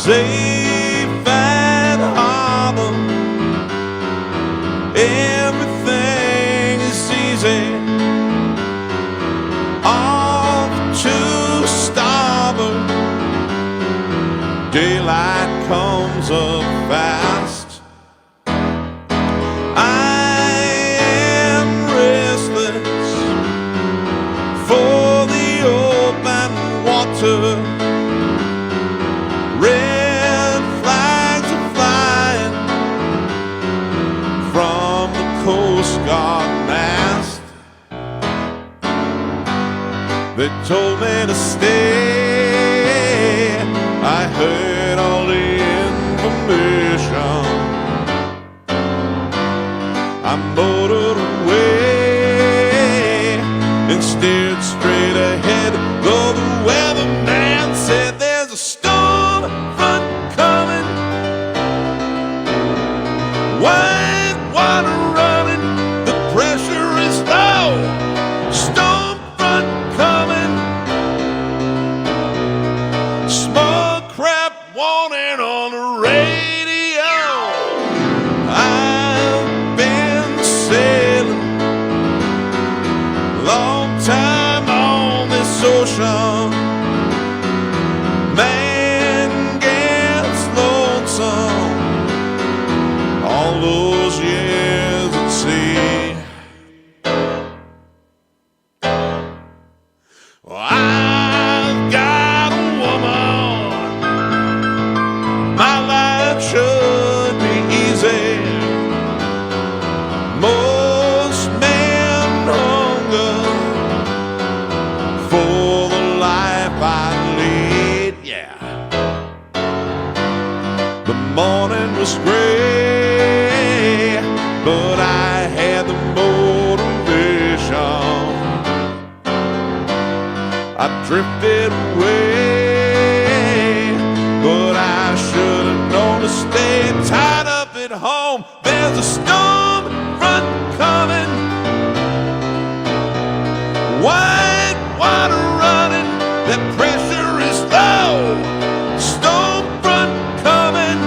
safe at harbor. Everything is easy. Off to starboard. Daylight comes up fast. I am restless for the open water. Red flags are flying from the Coast Guard mast. They told me to stay. I heard all the information. I motored away and steered straight ahead, though the weatherman said there's a storm front coming. White water running, the pressure is low. Storm front coming. Smoke crap warning on the radio. I've been sailing long time on this ocean. Man gets lonesome all those years at sea. Well, I've got a woman. My life should be easy. Most men hunger for the life I lead. Yeah. The morning was gray, but I had the motivation. I drifted away, but I should have known to stay tied up at home. There's a storm front coming. White water running, that pressure is low. Storm front coming.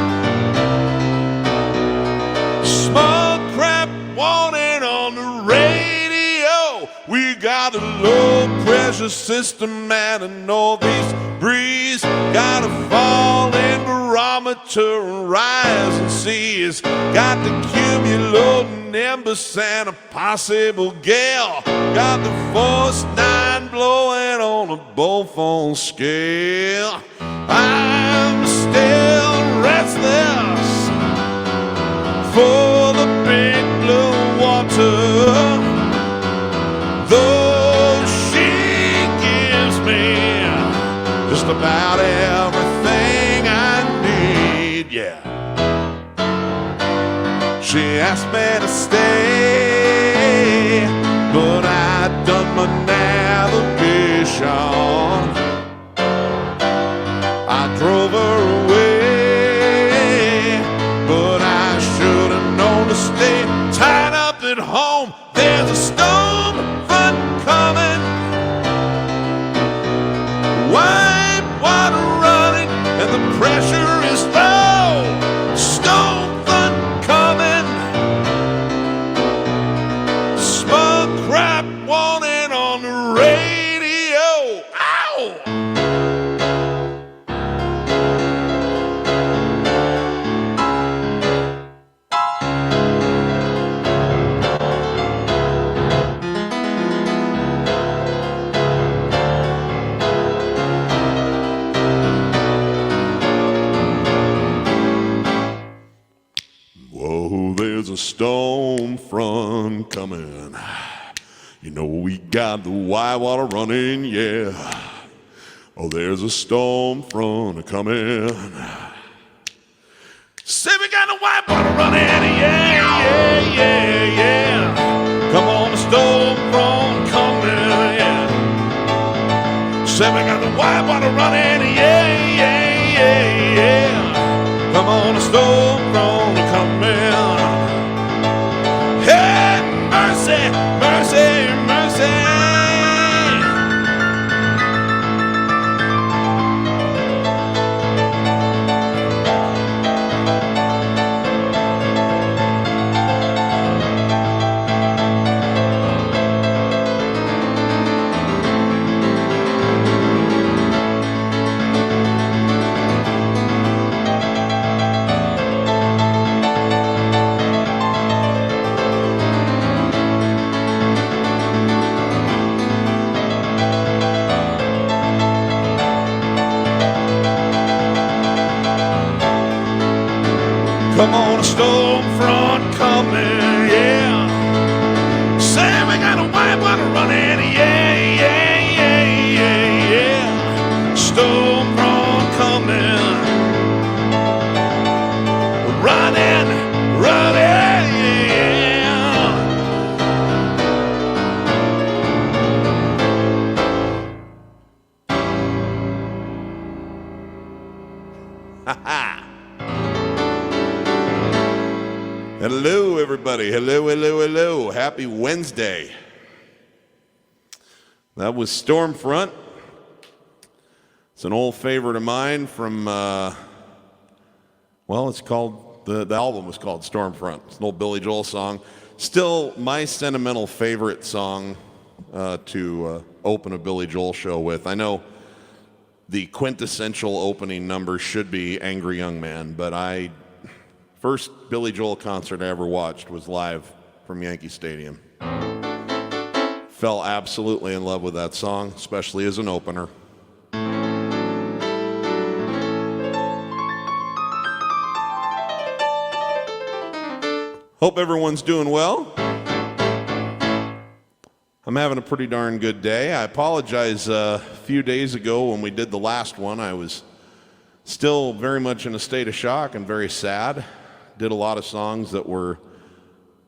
Smoke crap warning on the radio. We got a low pressure system and a northeast breeze. Got a falling barometer and rising seas. Got the cumulonimbus and a possible gale. Got the force 9 blowing on a Beaufort scale. I'm still restless for the big blue water. Though she gives me just about everything I need, yeah. She asked me to stay, but I'd done my navigation. I drove her away, but I should have known to stay tied up at home. There's a storm front coming. White water running, and the pressure is low. Storm front coming. Smoke crap warning on the radio. Ow! Whoa, there's a storm front coming. You know we got the white water running, yeah. Oh, there's a storm front coming. Say we got the white water running, yeah, yeah, yeah, yeah. Come on, the storm front coming, yeah. Say we got the white water running, yeah, yeah, yeah, yeah. Come on, the storm front coming. Hey, mercy, mercy, mercy. Hello, everybody. Hello, hello, hello. Happy Wednesday. That was Stormfront. It's an old favorite of mine from, it's called, the album was called Stormfront. It's an old Billy Joel song. Still my sentimental favorite song to open a Billy Joel show with. I know the quintessential opening number should be Angry Young Man, but first Billy Joel concert I ever watched was live from Yankee Stadium. Fell absolutely in love with that song, especially as an opener. Hope everyone's doing well. I'm having a pretty darn good day. I apologize, a few days ago when we did the last one, I was still very much in a state of shock and very sad. Did a lot of songs that were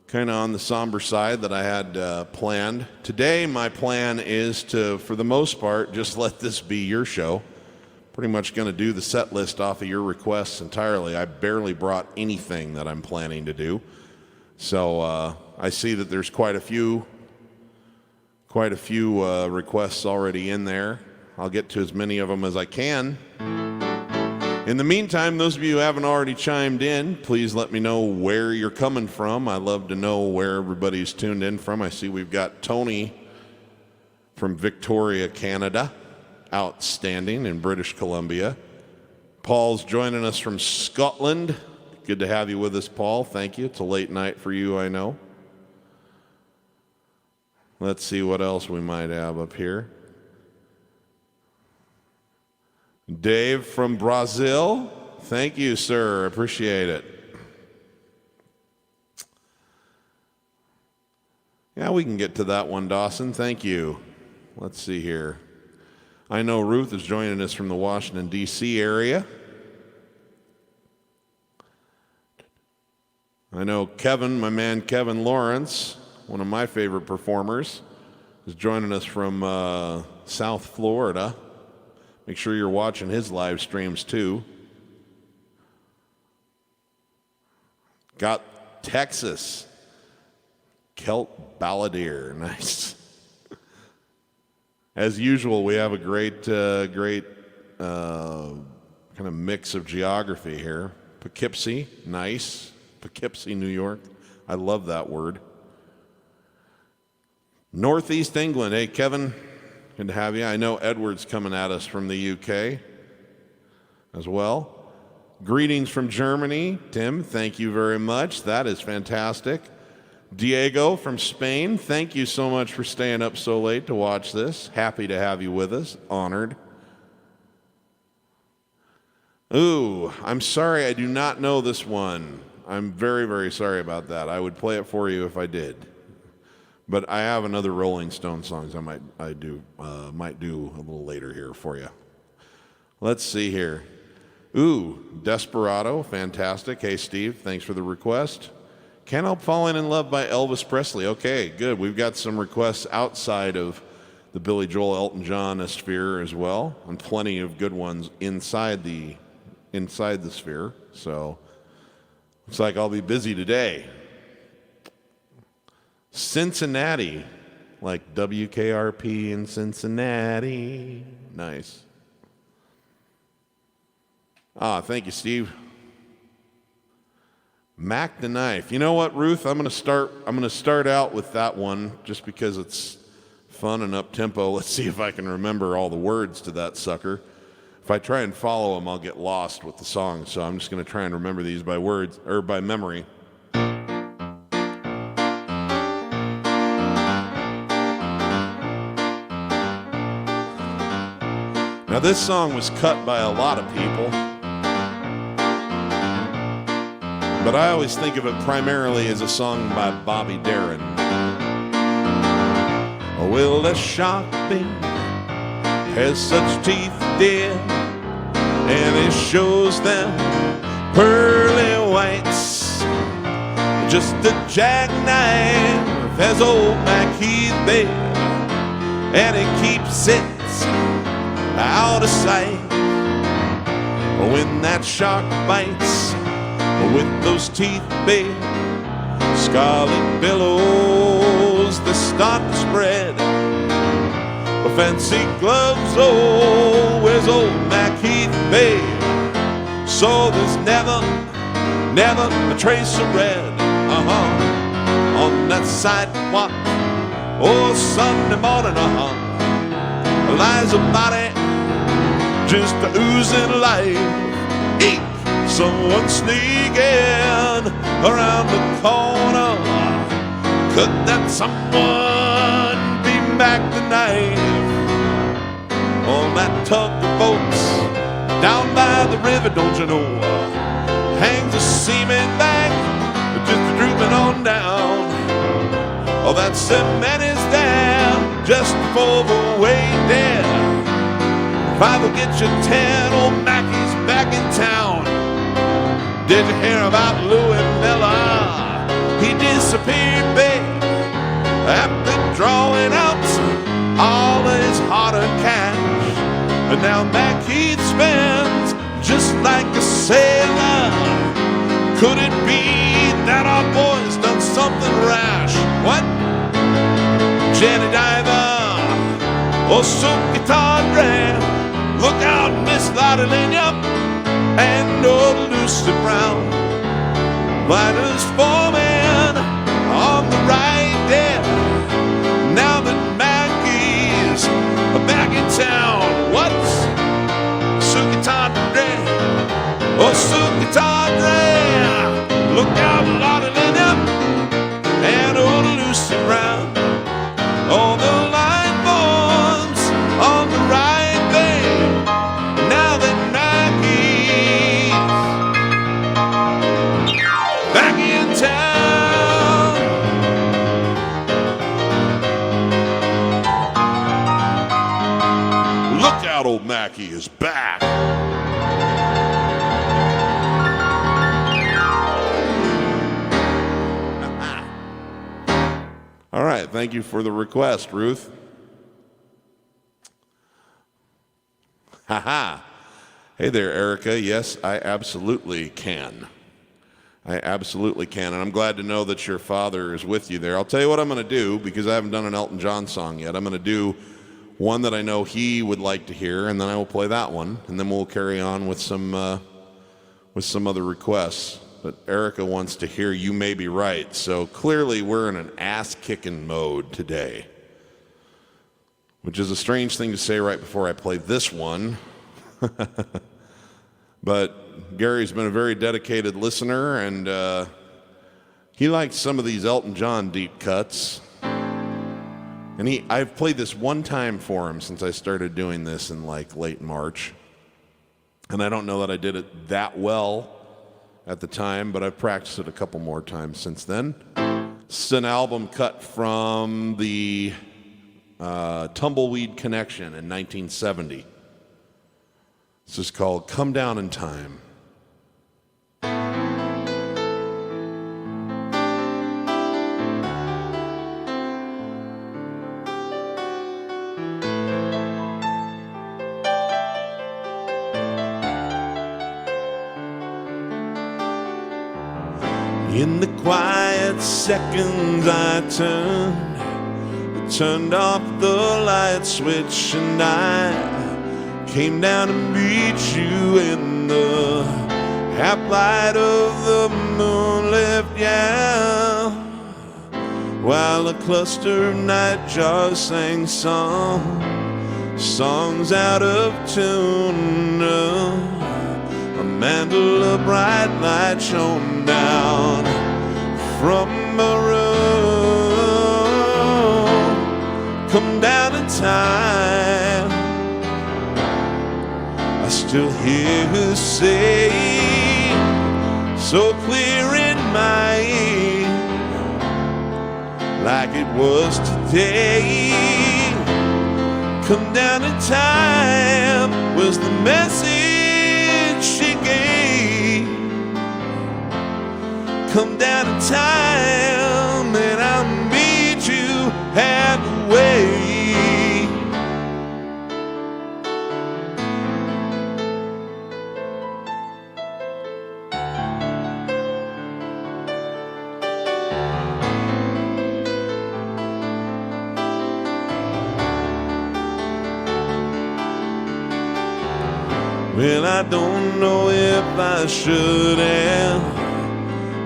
kind of on the somber side that I had planned. Today, my plan is to, for the most part, just let this be your show. Pretty much going to do the set list off of your requests entirely. I barely brought anything that I'm planning to do. So I see that there's quite a few requests already in there. I'll get to as many of them as I can. In the meantime, those of you who haven't already chimed in, please let me know where you're coming from. I love to know where everybody's tuned in from. I see we've got Tony from Victoria, Canada. Outstanding, in British Columbia. Paul's joining us from Scotland. Good to have you with us, Paul. Thank you. It's a late night for you, I know. Let's see what else we might have up here. Dave from Brazil. Thank you, sir. Appreciate it. Yeah, we can get to that one, Dawson. Thank you. Let's see here. I know Ruth is joining us from the Washington, D.C. area. I know Kevin, my man Kevin Lawrence, one of my favorite performers, is joining us from South Florida. Make sure you're watching his live streams too. Got Texas. Kelt Balladeer. Nice. As usual, we have a great kind of mix of geography here. Poughkeepsie, nice. Poughkeepsie, New York. I love that word. Northeast England. Hey, Kevin, good to have you. I know Edward's coming at us from the UK as well. Greetings from Germany. Tim, thank you very much. That is fantastic. Diego from Spain, thank you so much for staying up so late to watch this. Happy to have you with us. Honored. Ooh, I'm sorry I do not know this one. I'm very, very sorry about that. I would play it for you if I did. But I have another Rolling Stone songs I might do a little later here for you. Let's see here. Ooh, Desperado, fantastic. Hey, Steve, thanks for the request. Can't Help Falling in Love by Elvis Presley. Okay, good. We've got some requests outside of the Billy Joel, Elton John sphere as well, and plenty of good ones inside the sphere. So looks like I'll be busy today. Cincinnati, like WKRP in Cincinnati. Nice. Thank you, Steve. Mack the Knife. You know what, Ruth? I'm going to start out with that one just because it's fun and up tempo. Let's see if I can remember all the words to that sucker. If I try and follow them, I'll get lost with the song. So I'm just going to try and remember these by words or by memory. Now this song was cut by a lot of people, but I always think of it primarily as a song by Bobby Darrin. Well, the shark fin has such teeth, dear, and it shows them pearly whites. Just a jackknife has old MKII there, and it keeps it out of sight. When that shark bites with those teeth, babe, Scarlet billows that start to spread. Fancy gloves, oh, where's old MKII, babe? So there's never a trace of red, on that sidewalk, oh, Sunday morning, lies a body just oozing life. Eek, someone sneaking around the corner. Could that someone be Mack tonight? On that tug of boats down by the river, don't you know? Hangs a cement bank just drooping on down. Oh, that cement is there just before the way there. 5 will get you 10, old Mackie's back in town. Did you hear about Louis Miller? He disappeared, babe, after drawing out all his hard-earned cash. And now MKII spends just like a sailor. Could it be that our boy's done something rash? What? Jenny Diver or Silk Guitar Dre? Look out, Miss Lottie Lanyard and old Lucy Brown. Miners foreman on the right there. Now that Mackie's back in town. What's Silk Guitar Dre? Oh, Silk Guitar Dre. Look out, Lottie Lanyard and old Lucy Brown. All the line forms on the right babe. Now that Mackie's back in town. Look out, old MKII is back. All right, thank you for the request, Ruth. Ha. Hey there, Erica. Yes, I absolutely can. I absolutely can, and I'm glad to know that your father is with you there. I'll tell you what I'm going to do, because I haven't done an Elton John song yet. I'm going to do one that I know he would like to hear, and then I will play that one, and then we'll carry on with some other requests. But Erica wants to hear You May Be Right, so clearly we're in an ass-kicking mode today, which is a strange thing to say right before I play this one. But Gary's been a very dedicated listener, and he likes some of these Elton John deep cuts. And I've played this one time for him since I started doing this in like late March. And I don't know that I did it that well at the time, but I've practiced it a couple more times since then. It's an album cut from the Tumbleweed Connection in 1970. This is called Come Down in Time. In the quiet seconds I turned off the light switch, and I came down to meet you in the half light of the moonlit, yeah, while a cluster of nightjars sang songs out of tune. A mantle of bright light shone down from a room. Come down in time. I still hear her say, so clear in my ear, like it was today. Come down in time was the message she gave. Come down in time and I'll meet you halfway. Well, I don't know if I should have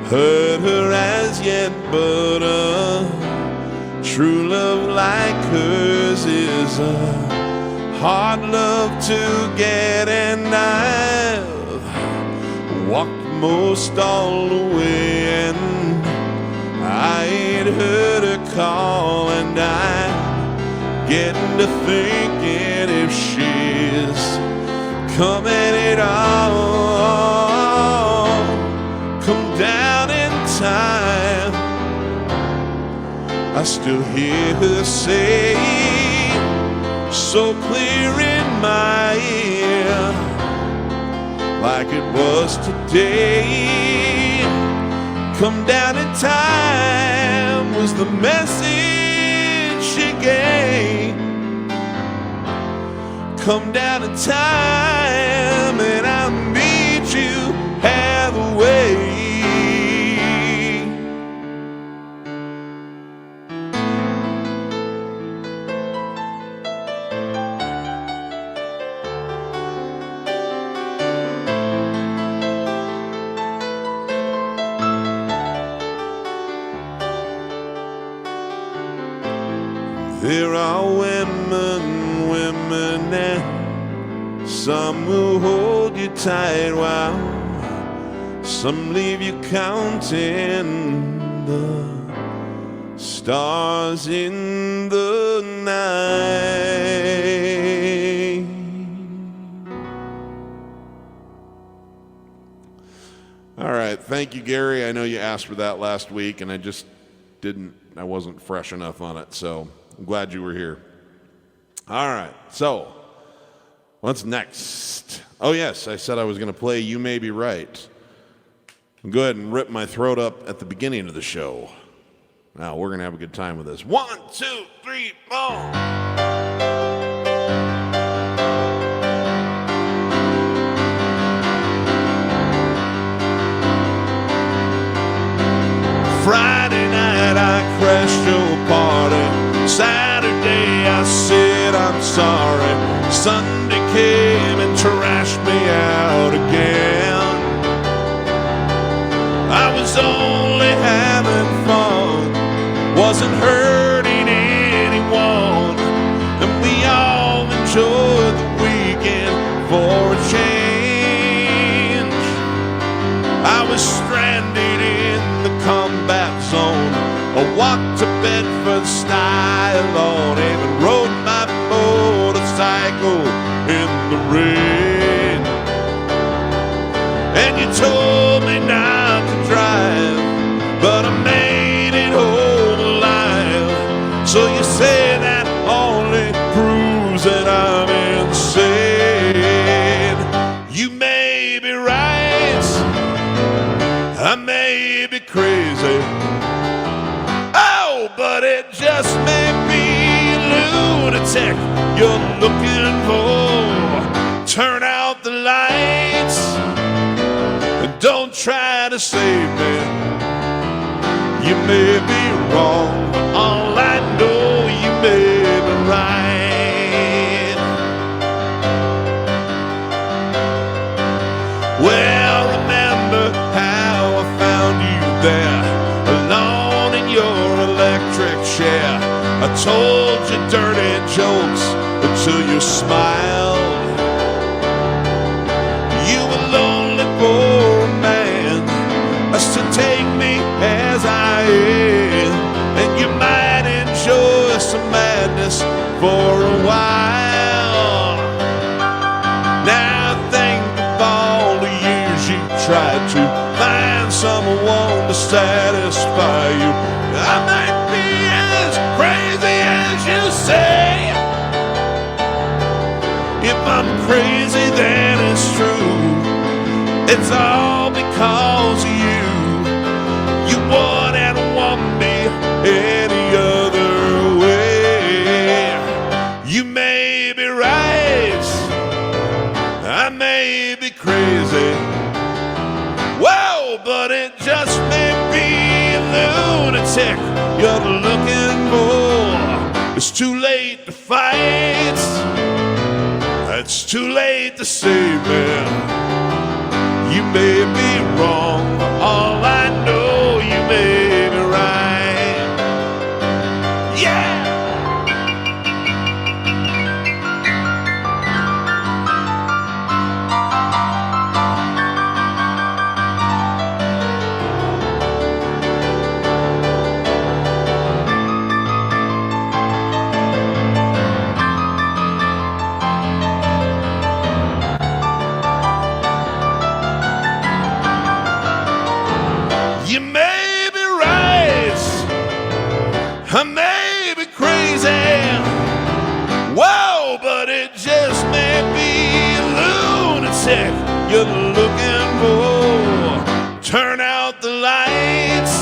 hurt her as yet, but true love like hers is a hard love to get, and I've walked most all the way, and I ain't heard her call, and I'm getting to thinking if she's coming at all, come down in time. I still hear her say, so clear in my ear, like it was today. Come down in time was the message she gave. Come down in time and I'll meet you halfway. There are women and some will hold you tight while some leave you counting the stars in the night. All right, thank you, Gary. I know you asked for that last week, and I wasn't fresh enough on it, so I'm glad you were here. All right, so what's next? Oh, yes, I said I was going to play You May Be Right. Go ahead and rip my throat up at the beginning of the show. Now, we're going to have a good time with this. 1, 2, 3, 4. Friday night I crashed your party. Saturday I said I'm sorry. Sunday came and trashed me out again. I was only having fun, wasn't hurting anyone, and we all enjoyed the weekend for a change. I was stranded in the combat zone. I walked to Bedford style on him and rode my motorcycle in the rain. And you told me not to drive, but I made it home alive. So you say that only proves that I'm insane. You may be right, I may be crazy, but it just may be a lunatic you're looking for. Turn out the lights and don't try to save me. You may be wrong, but all I know, you may be right. Well, remember how I found you there, alone in your electric chair. I told you dirty jokes until you smiled. You were lonely for a man, to take me as I am, and you might enjoy some madness for a while. Now think of all the years you tried to find someone to satisfy you. I might be as crazy as you say. If I'm crazy, then it's true. It's all because of you. You wouldn't want me any other way. You may be right, I may be crazy. Whoa, but it just may be a lunatic you're looking for. It's too late to fight. It's too late to save me. You may be wrong, but all I know, you may be right. Yeah! You may be right, I may be crazy, whoa, but it just may be a lunatic you're looking for. Turn out the lights,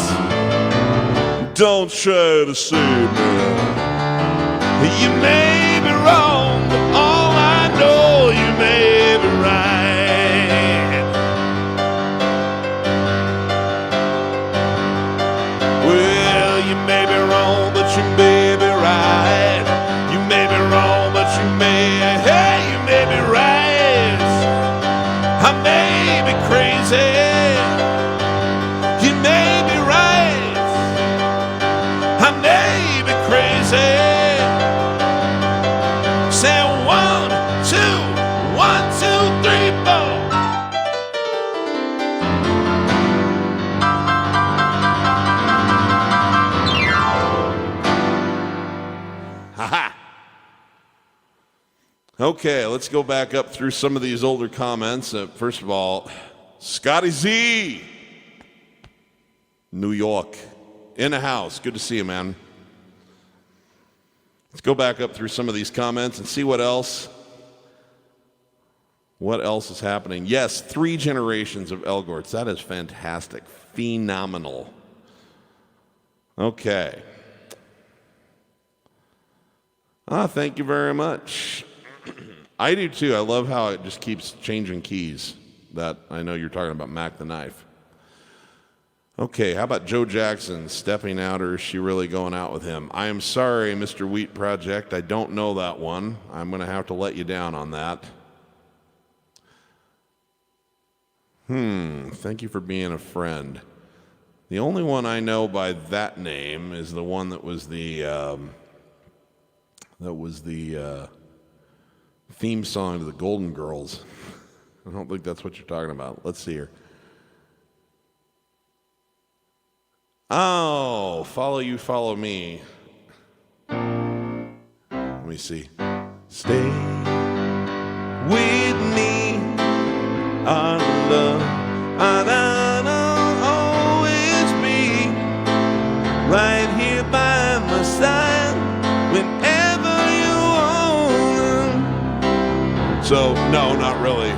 don't try to save me. You may be wrong, but all I know, you may be right. You may be wrong, but you may be right. You may be wrong, but you may, hey, you may be right. I may be crazy. You may be right. I may be crazy. Say 1, 2, 1, 2, 3, 4. Okay, let's go back up through some of these older comments. First of all, Scotty Z, New York, in the house. Good to see you, man. Let's go back up through some of these comments and see what else is happening. Yes, 3 generations of Elgorts. That is fantastic. Phenomenal. Okay. Thank you very much. I do too. I love how it just keeps changing keys. That I know you're talking about Mack the Knife. Okay, how about Joe Jackson stepping out, or is she really going out with him? I am sorry, Mr. Wheat Project. I don't know that one. I'm going to have to let you down on that. Thank you for being a friend. The only one I know by that name is the one that was the theme song to the Golden Girls. I don't think that's what you're talking about. Let's see here. Oh, follow you, follow me. Let me see. Stay with me, our love, and I'll always be right here by my side whenever you want. So, no, not really.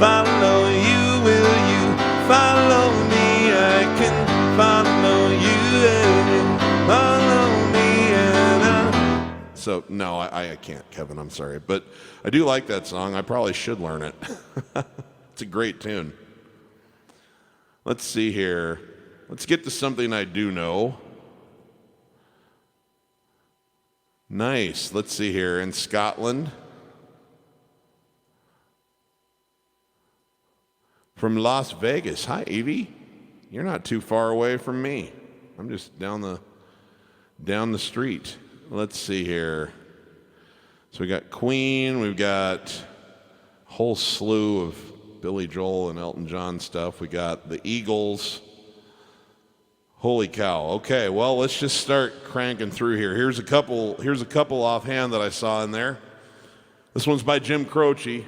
Follow you, will you follow me? I can follow you, and you follow me, and I... So, no, I can't, Kevin, I'm sorry. But I do like that song. I probably should learn it. It's a great tune. Let's see here. Let's get to something I do know. Nice. Let's see here. In Scotland. From Las Vegas. Hi, Evie. You're not too far away from me. I'm just down the street. Let's see here. So we got Queen. We've got a whole slew of Billy Joel and Elton John stuff. We got the Eagles. Holy cow. Okay, well, let's just start cranking through here. Here's a couple offhand that I saw in there. This one's by Jim Croce.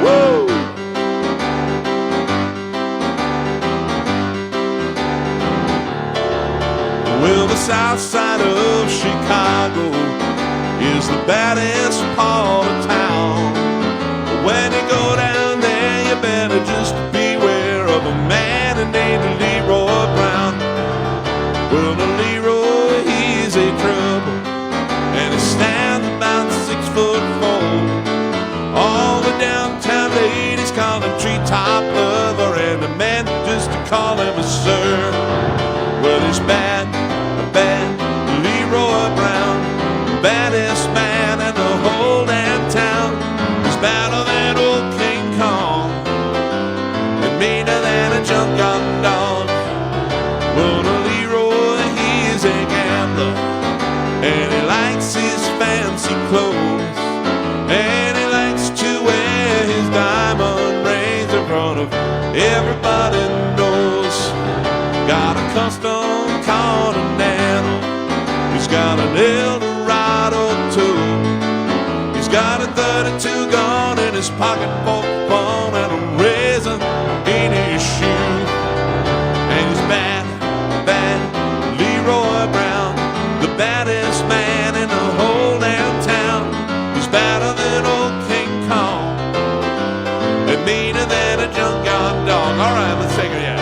Woo! Well, the south side of Chicago is the baddest part of town. When you go down there, you better just beware of a man named Leroy Brown. Well, the Leroy, he's a trouble, and he stands about 6'4". All the downtown ladies call him treetop lover, and the men just to call him a sir. Well, he's bad, everybody knows. Got a custom Continental, he's got an Eldorado too. He's got a 32 gun in his pocket for fun and a razor in his shoe. And he's bad, bad Leroy Brown, the baddest man in the whole damn town. He's badder than old King Kong and meaner than a junkyard dog. All right, let's take it, yeah.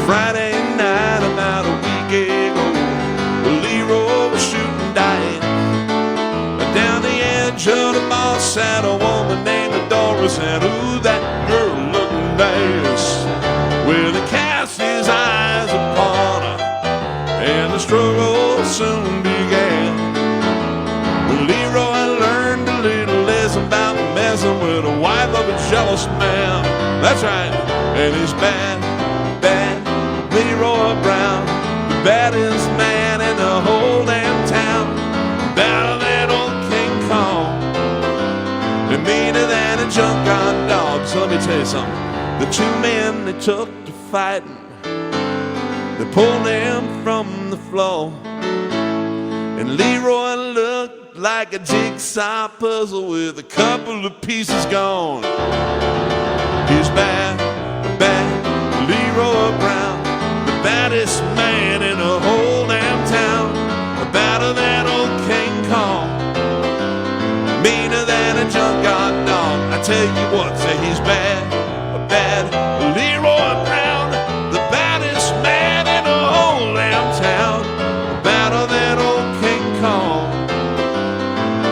Friday night about a week ago, Leroy was shooting dice. Down the edge of the bar sat a woman named Doris, and ooh, that girl looked nice. With a cast his eyes upon her, and the struggle soon began. Well, Leroy learned a little lesson about messing with a wife of a jealous man. That's right, and he's bad, bad Leroy Brown, the baddest man in the whole damn town. Badder than old King Kong and meaner than a junkyard dog. So let me tell you something. The two men they took to fighting, they pulled him from the floor, and Leroy looked like a jigsaw puzzle with a couple of pieces gone. He's bad, bad Leroy Brown, baddest man in the whole damn town. Badder than old King Kong, meaner than a junkyard dog. I tell you what, say he's bad, bad Leroy Brown, the baddest man in the whole damn town. Badder than old King Kong,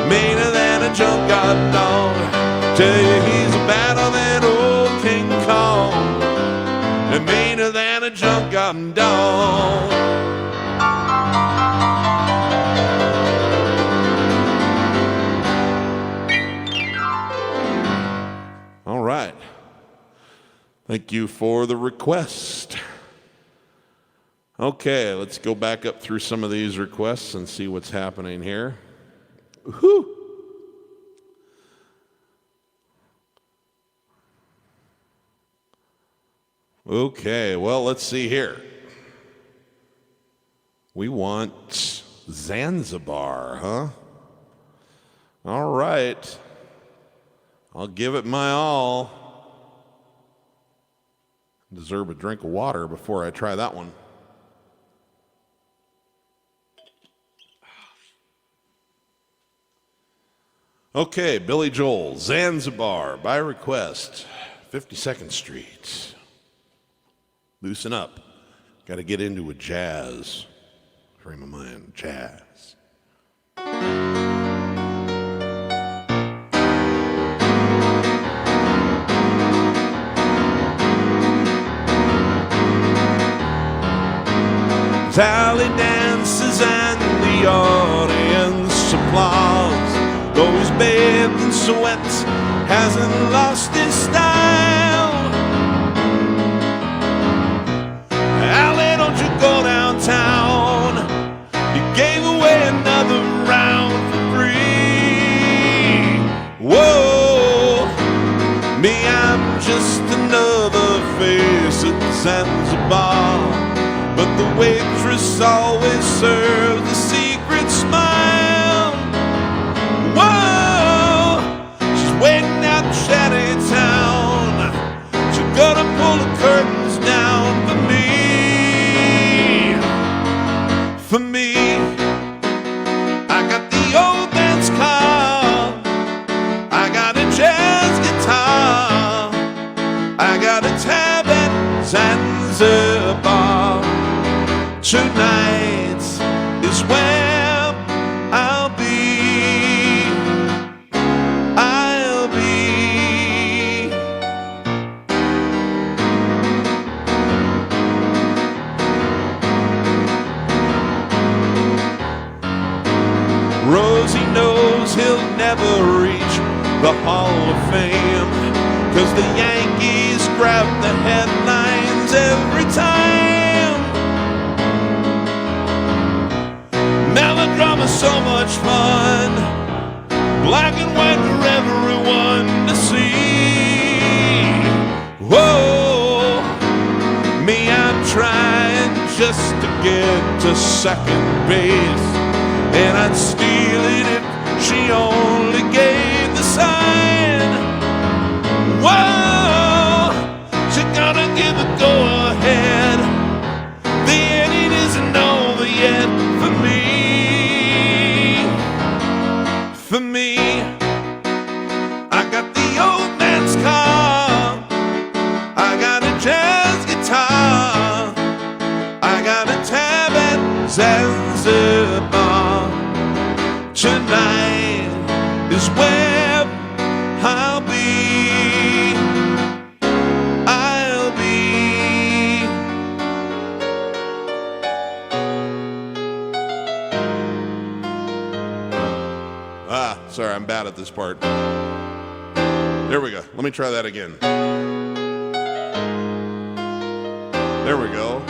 meaner than a junkyard dog. Tell you he's badder than old King Kong and meaner than a junkyard dog. All right. Thank you for the request. Okay, let's go back up through some of these requests and see what's happening here. Whew. Okay, well, let's see here. We want Zanzibar, huh? All right. I'll give it my all. Deserve a drink of water before I try that one. Okay, Billy Joel, Zanzibar, by request, 52nd Street. Loosen up. Got to get into a jazz frame of mind. Jazz. Tally dances and the audience applause. Though he's bathed in sweat, hasn't lost his style. Allie, don't you go downtown. You gave away another round for free. Whoa, me, I'm just another face at Zanzibar. But the waitress always serves a secret smile. Whoa, she's waiting out in Shanty Town. She's gonna pull the curtains down for me. For me, I got the old man's car, I got a jazz guitar, I got a tab at Zanzibar. Tonight is where I'll be. I'll be. the Hall of Fame, 'cause the Yankees grab the headlines every time. Melodrama's so much fun, black and white for everyone to see. Whoa, me, I'm trying just to get to second base, and I'd steal it if she only gave the sign. Whoa, she gonna give a go-ahead. The inning isn't over yet for me. For me, I got the old man's car, I got a jazz guitar, I got a tab at Zanzibar. Tonight is where I'll be. I'll be. Sorry, I'm bad at this part. There we go. Let me try that again. There we go.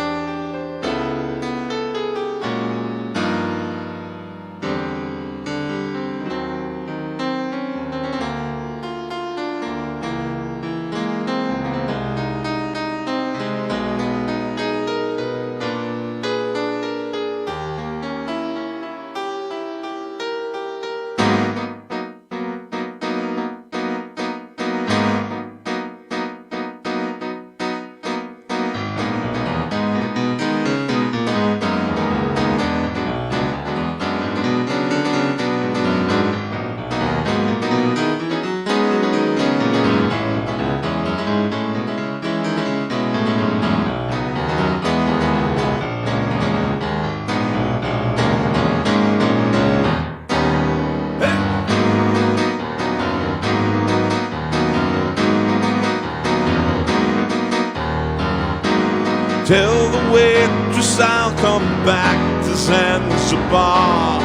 Tell the waitress I'll come back to Zanzibar.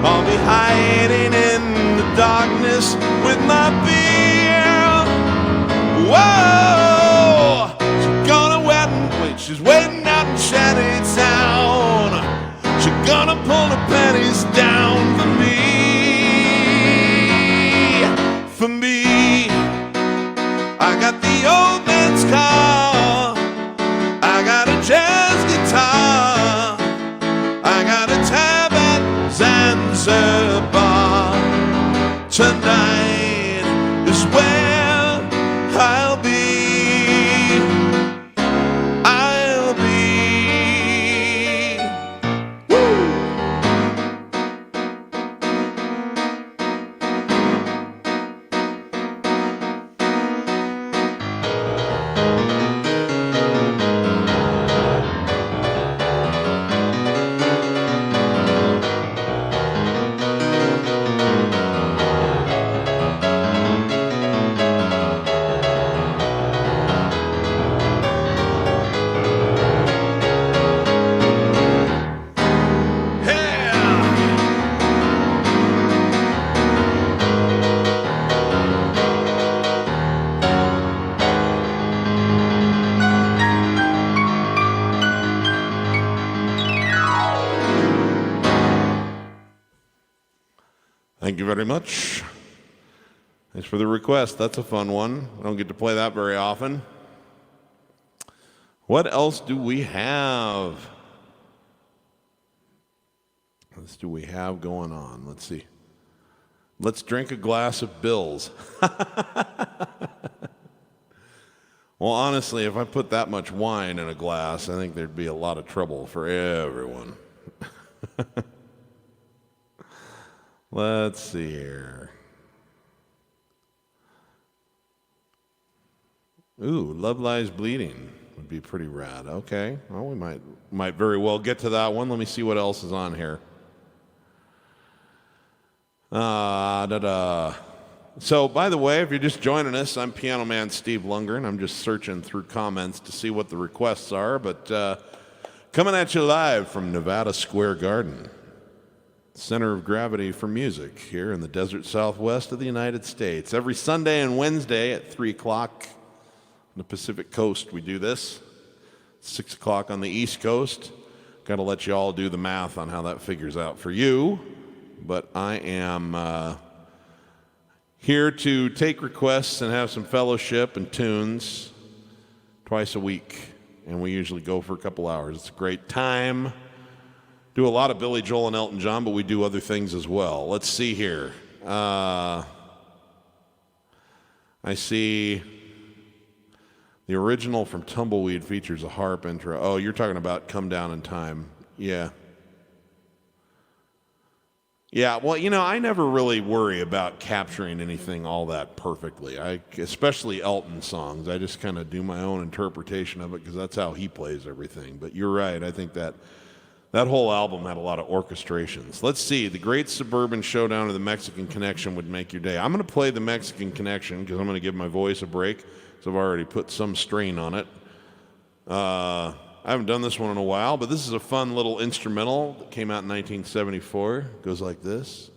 I'll be hiding in the darkness with my beer. Whoa, she's gonna wait, she's waiting out in Shantytown. She's gonna pull her panties down for me. For me, I got the old man's car, I got a jazz guitar, I got a tab at Zanzibar. Tonight is where I'll be. I'll be. Woo! Thank you very much. Thanks for the request. That's a fun one. I don't get to play that very often. What else do we have? What else do we have going on? Let's see. Let's drink a glass of Bills. Well, honestly, if I put that much wine in a glass, I think there'd be a lot of trouble for everyone. Let's see here. Ooh, Love Lies Bleeding would be pretty rad. Okay, well, we might very well get to that one. Let me see what else is on here. So, by the way, if you're just joining us, I'm Piano Man Steve Lungrin. I'm just searching through comments to see what the requests are, but coming at you live from Nevada Square Garden. center of gravity for music here in the desert southwest of the United States. Every Sunday and Wednesday at 3 o'clock on the Pacific Coast we do this. 6 o'clock on the East Coast. Got to let you all do the math on how that figures out for you. But I am here to take requests and have some fellowship and tunes twice a week. And we usually go for a couple hours. It's a great time. Do a lot of Billy Joel and Elton John, but we do other things as well. Let's see here. I see the original from Tumbleweed features a harp intro. Oh, you're talking about Come Down in Time. Yeah. Yeah, well, you know, I never really worry about capturing anything all that perfectly. Especially Elton songs. I just kind of do my own interpretation of it because that's how he plays everything. But you're right. I think that whole album had a lot of orchestrations. Let's see. The Great Suburban Showdown of the Mexican Connection would make your day. I'm going to play the Mexican Connection because I'm going to give my voice a break. So I've already put some strain on it. I haven't done this one in a while, but this is a fun little instrumental that came out in 1974. It goes like this.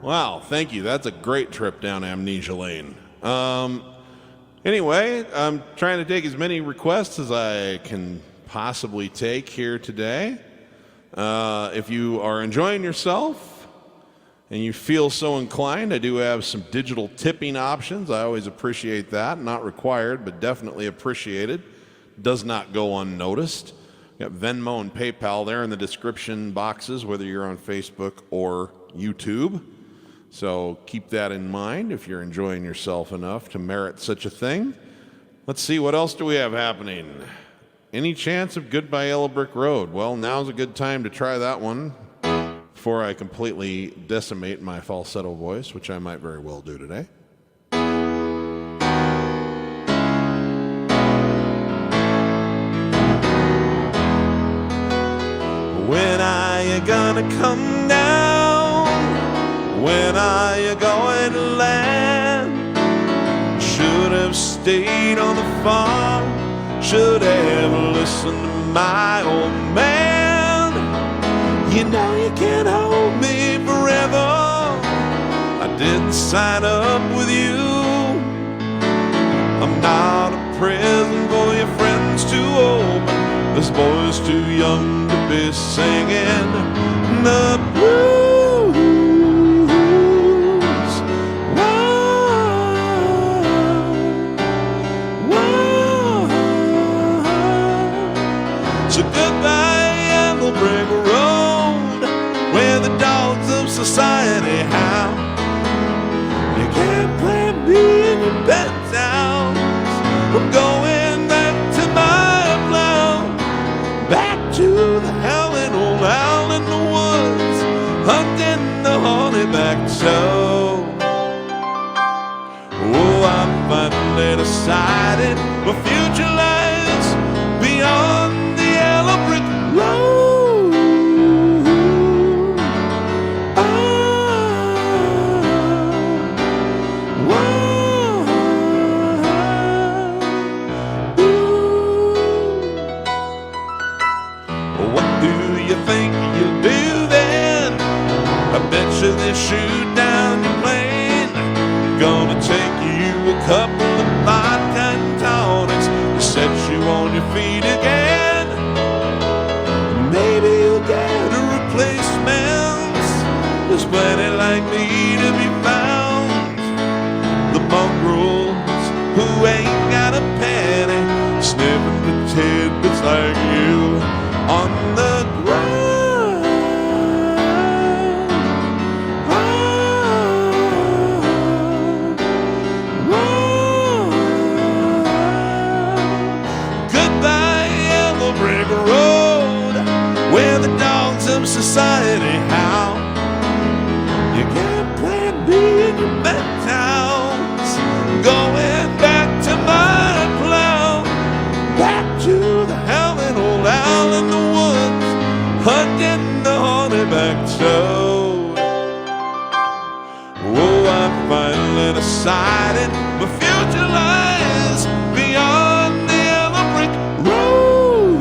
Wow, thank you. That's a great trip down Amnesia Lane. Anyway, I'm trying to take as many requests as I can possibly take here today. If you are enjoying yourself and you feel so inclined, I do have some digital tipping options. I always appreciate that. Not required, but definitely appreciated. Does not go unnoticed. Got Venmo and PayPal there in the description boxes, whether you're on Facebook or YouTube. So keep that in mind if you're enjoying yourself enough to merit such a thing. Let's see, what else do we have happening? Any chance of Goodbye Yellow Brick Road? Well, now's a good time to try that one before I completely decimate my falsetto voice, which I might very well do today. When are you gonna come down? When are you going to land? Should have stayed on the farm. Should have listened to my old man. You know you can't hold me forever. I didn't sign up with you. I'm not a present for your friends to open. This boy's too young to be singing the blues. Whoa, whoa. So goodbye, Yellow Brick Road, where the dogs of society howl. You can't plant me in your penthouses. I'm going back to my plow, back to the howling old owl in the woods, hunting the honeyback toad. Oh, I finally decided my future lies beyond the yellow brick road. Oh, whoa, ooh. What do you think you'll do then? I bet you they shoot down your plane. Gonna take you a couple of vodka and tonics to set you on your feet again. Maybe you'll get a replacement. There's plenty like me to be found. The mongrels who ain't got a penny, sniffing the tidbits like you on the ground. Goodbye, Yellow Brick Road, where the dogs of society howl. You can't plant me in your penthouse. Going back to my plow, back to the howling old owl in the woods, hunting the honeyback toad. Oh, I finally decided my future lies beyond the yellow brick road.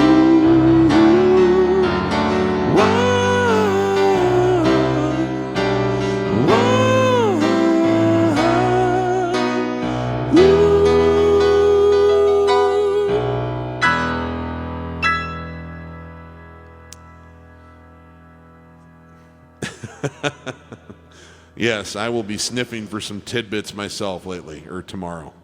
Whoa, whoa, ooh. Yes, I will be sniffing for some tidbits myself lately, or tomorrow.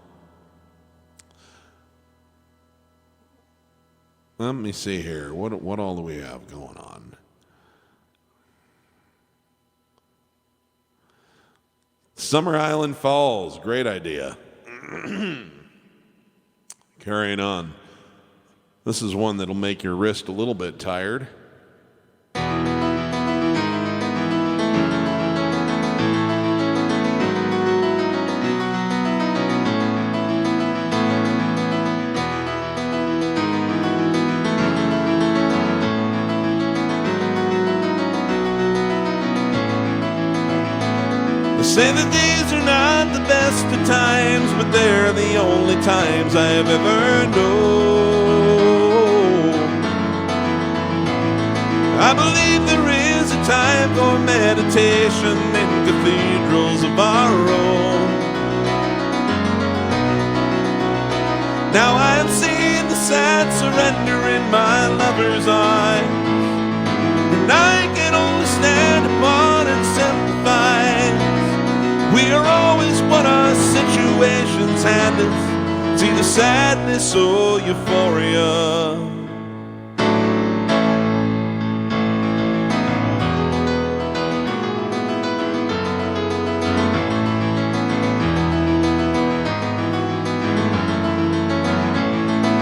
Let me see here. What all do we have going on? Summer Island Falls, great idea. Carrying on. This is one that'll make your wrist a little bit tired. Say the days are not the best of times, but they're the only times I've ever known. I believe there is a time for meditation in cathedrals of our own. Now I am seeing the sad surrender in my lover's eyes, and I can only stand upon and sympathize situations hand us. It's either sadness or euphoria.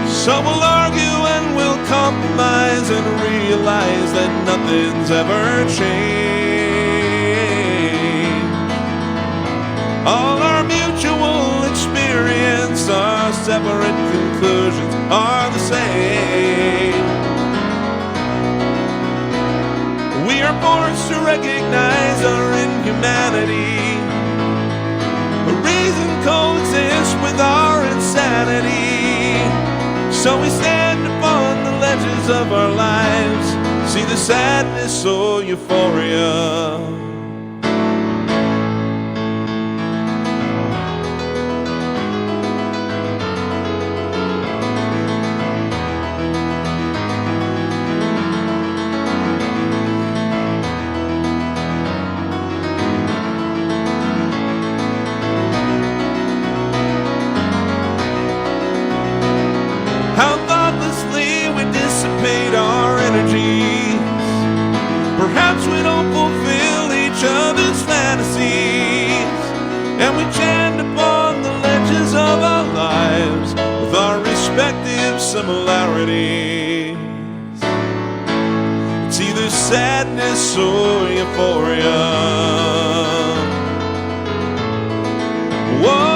Some will argue and will compromise and realize that nothing's ever changed. All our mutual experience, our separate conclusions are the same. We are forced to recognize our inhumanity. A reason coexists with our insanity. So we stand upon the ledges of our lives, see the sadness or euphoria. Our energies. Perhaps we don't fulfill each other's fantasies, and we chant upon the ledges of our lives with our respective similarities. It's either sadness or euphoria. Whoa.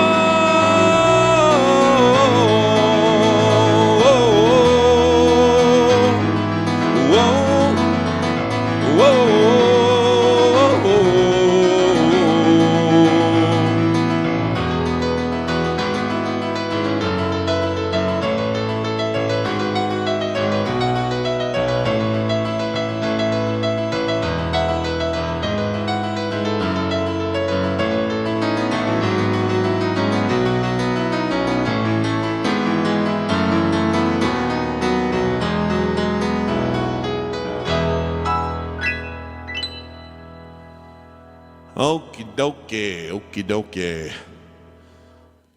Okie dokie, okie dokie.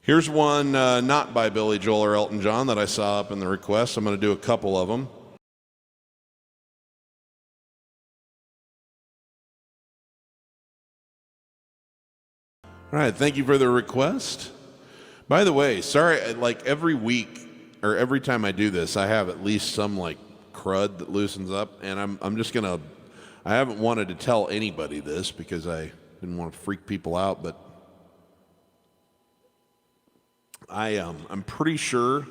Here's one not by Billy Joel or Elton John that I saw up in the request. I'm going to do a couple of them. All right, thank you for the request. By the way, sorry, like every week or every time I do this, I have at least some like crud that loosens up, and I'm just gonna. I haven't wanted to tell anybody this because I didn't want to freak people out, but I'm pretty sure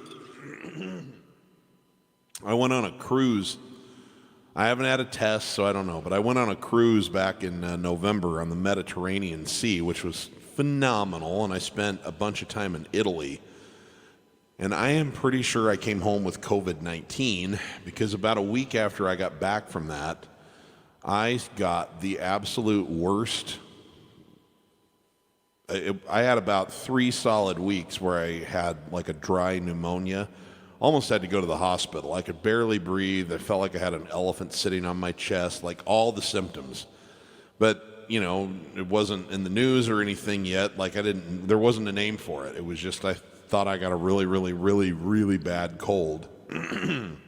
I went on a cruise. I haven't had a test, so I don't know, but I went on a cruise back in November on the Mediterranean Sea, which was phenomenal, and I spent a bunch of time in Italy. And I am pretty sure I came home with COVID-19 because about a week after I got back from that, I got the absolute worst. I had about 3 solid weeks where I had like a dry pneumonia. Almost had to go to the hospital. I could barely breathe. I felt like I had an elephant sitting on my chest, like all the symptoms. But, you know, it wasn't in the news or anything yet. Like there wasn't a name for it. It was just, I thought I got a really, really, really, really bad cold. And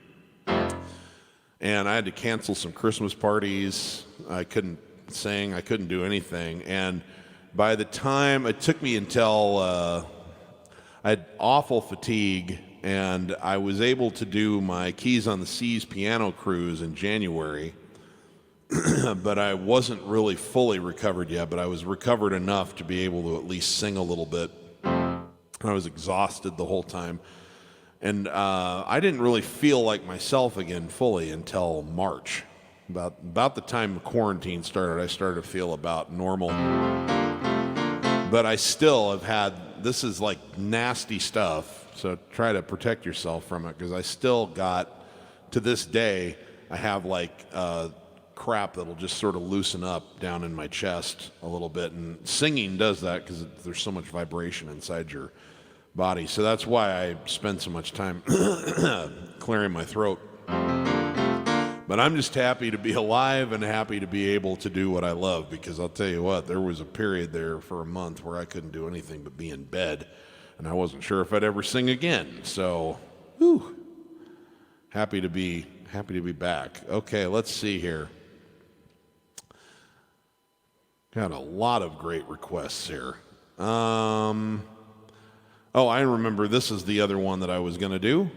I had to cancel some Christmas parties. I couldn't sing. I couldn't do anything. And by the time, it took me until I had awful fatigue, and I was able to do my Keys on the Seas piano cruise in January, but I wasn't really fully recovered yet, but I was recovered enough to be able to at least sing a little bit. I was exhausted the whole time, and I didn't really feel like myself again fully until March. About the time quarantine started, I started to feel about normal. But I still have had, this is like nasty stuff, so try to protect yourself from it, because I still got, to this day, I have like crap that'll just sort of loosen up down in my chest a little bit, and singing does that because there's so much vibration inside your body. So that's why I spend so much time clearing my throat. But I'm just happy to be alive and happy to be able to do what I love, because I'll tell you what, there was a period there for a month where I couldn't do anything but be in bed, and I wasn't sure if I'd ever sing again. So, whew, happy to be back. Okay, let's see here. Got a lot of great requests here. Oh, I remember this is the other one that I was going to do.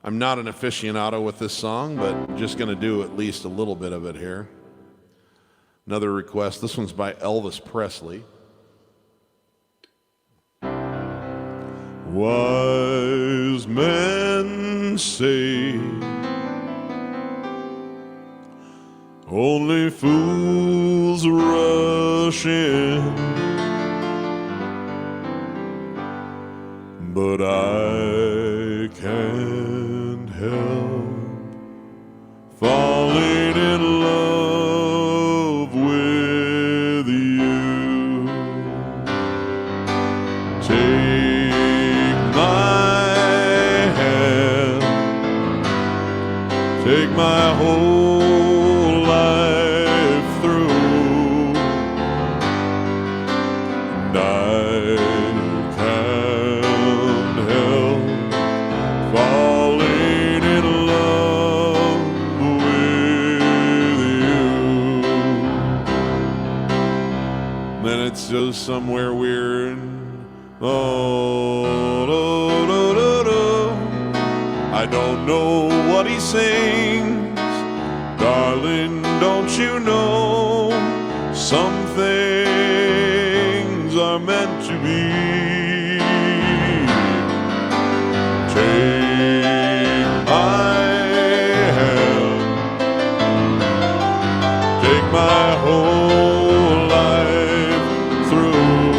I'm not an aficionado with this song, but just going to do at least a little bit of it here. Another request. This one's by Elvis Presley. Wise men say only fools rush in, but I can't help falling in love with you. Take my hand, take my whole life through, and I can't help falling in love with you. Then it's just somewhere weird. Oh, do, do, do, do. I don't know what he sings. Darling, don't you know some things are meant to be? Take my hand, take my whole life through,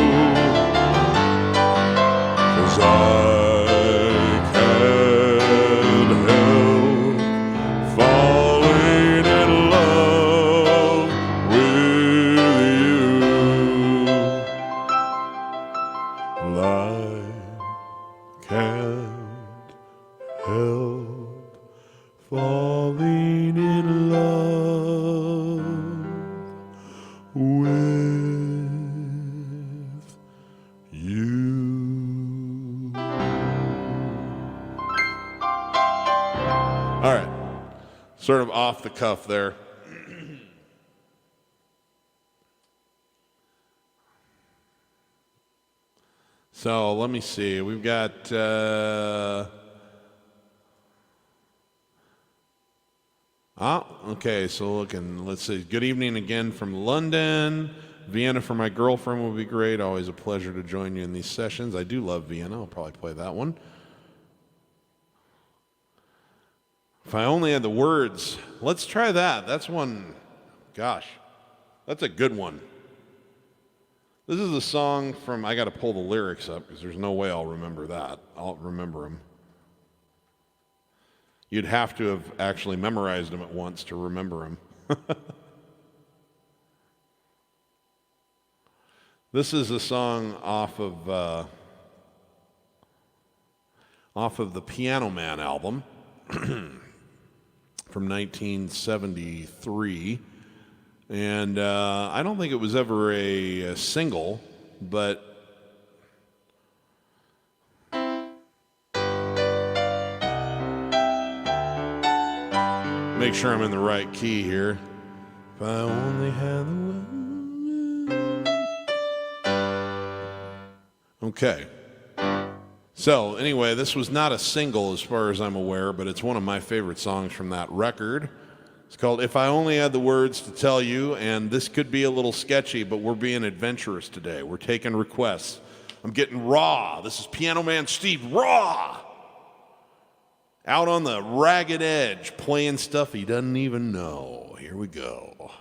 'cause I can't help falling in love with you. I can't help falling in love with you. All right, sort of off the cuff there. So let me see. We've got okay, so let's see. Good evening again from London. Vienna for my girlfriend would be great. Always a pleasure to join you in these sessions. I do love Vienna. I'll probably play that one. If I only had the words. Let's try that. That's one, gosh, that's a good one. This is a song from, I got to pull the lyrics up because there's no way I'll remember that. I'll remember them. You'd have to have actually memorized them at once to remember them. This is a song off of the Piano Man album from 1973. And I don't think it was ever a single, but make sure I'm in the right key here. If I only had the okay. So anyway, this was not a single as far as I'm aware, but it's one of my favorite songs from that record. It's called If I Only Had the Words to Tell You, and this could be a little sketchy, but we're being adventurous today. We're taking requests. I'm getting raw. This is Piano Man Steve raw. Out on the ragged edge, playing stuff he doesn't even know. Here we go.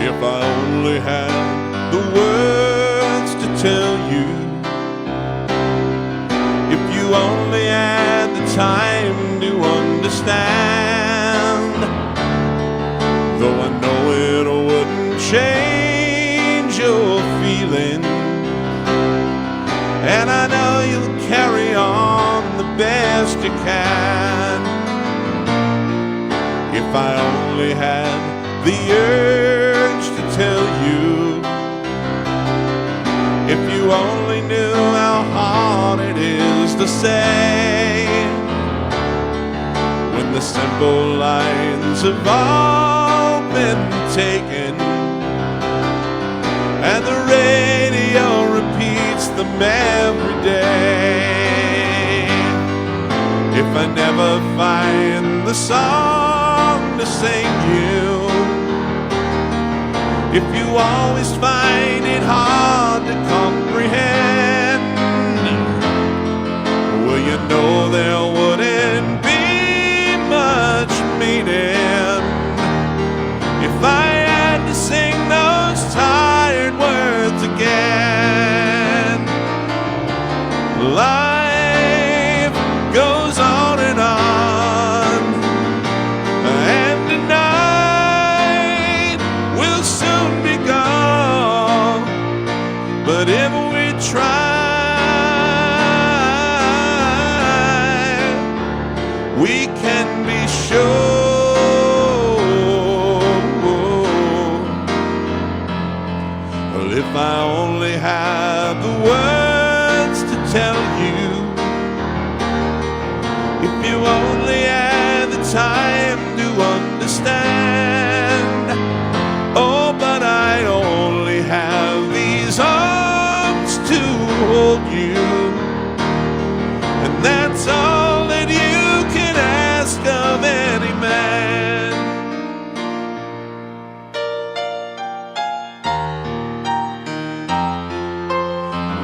If I only had the words to tell you, if you only had the time to understand. Though I know it wouldn't change your feeling, and I know you'll carry on the best you can. If I only had the urge to tell you, if you only knew how hard it is to say, when the simple lines have all been taken, and the radio repeats them every day. If I never find the song to sing you, if you always find it hard to comprehend, well, you know there wouldn't be much meaning if I had to sing those tired words again. Life goes on and on, and tonight will soon be gone. But if we try, we can be sure. Well, if I only had the words to tell you, if you only had the time to understand. Oh, but I only have these arms to hold you, and that's all that you can ask of any man.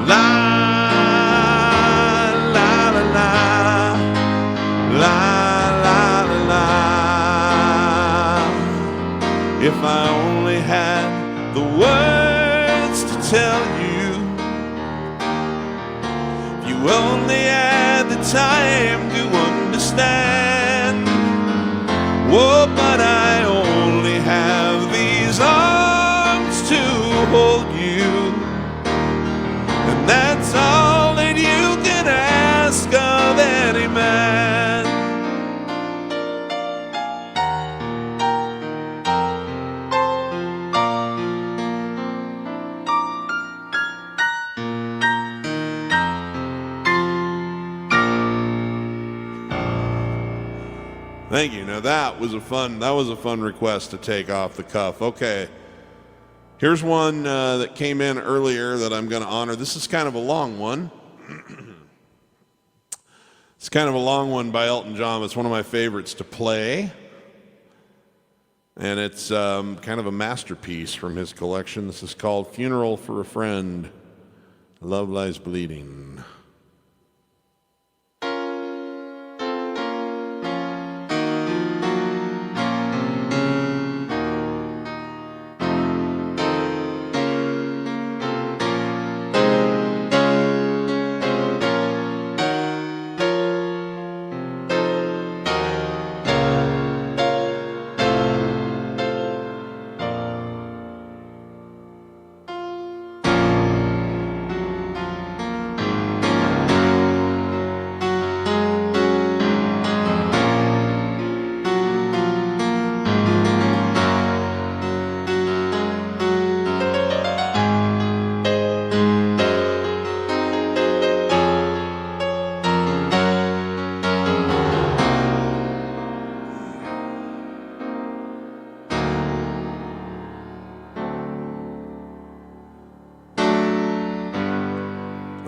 La la la la, la la la la. If I only had the words to tell you, if you only had the time to understand. Oh, but I only have these arms to hold you, and that's all that you can ask of any man. Thank you. Now that was a fun request to take off the cuff. Okay. Here's one that came in earlier that I'm going to honor. This is kind of a long one. It's kind of a long one by Elton John. It's one of my favorites to play. And it's kind of a masterpiece from his collection. This is called Funeral for a Friend. Love Lies Bleeding.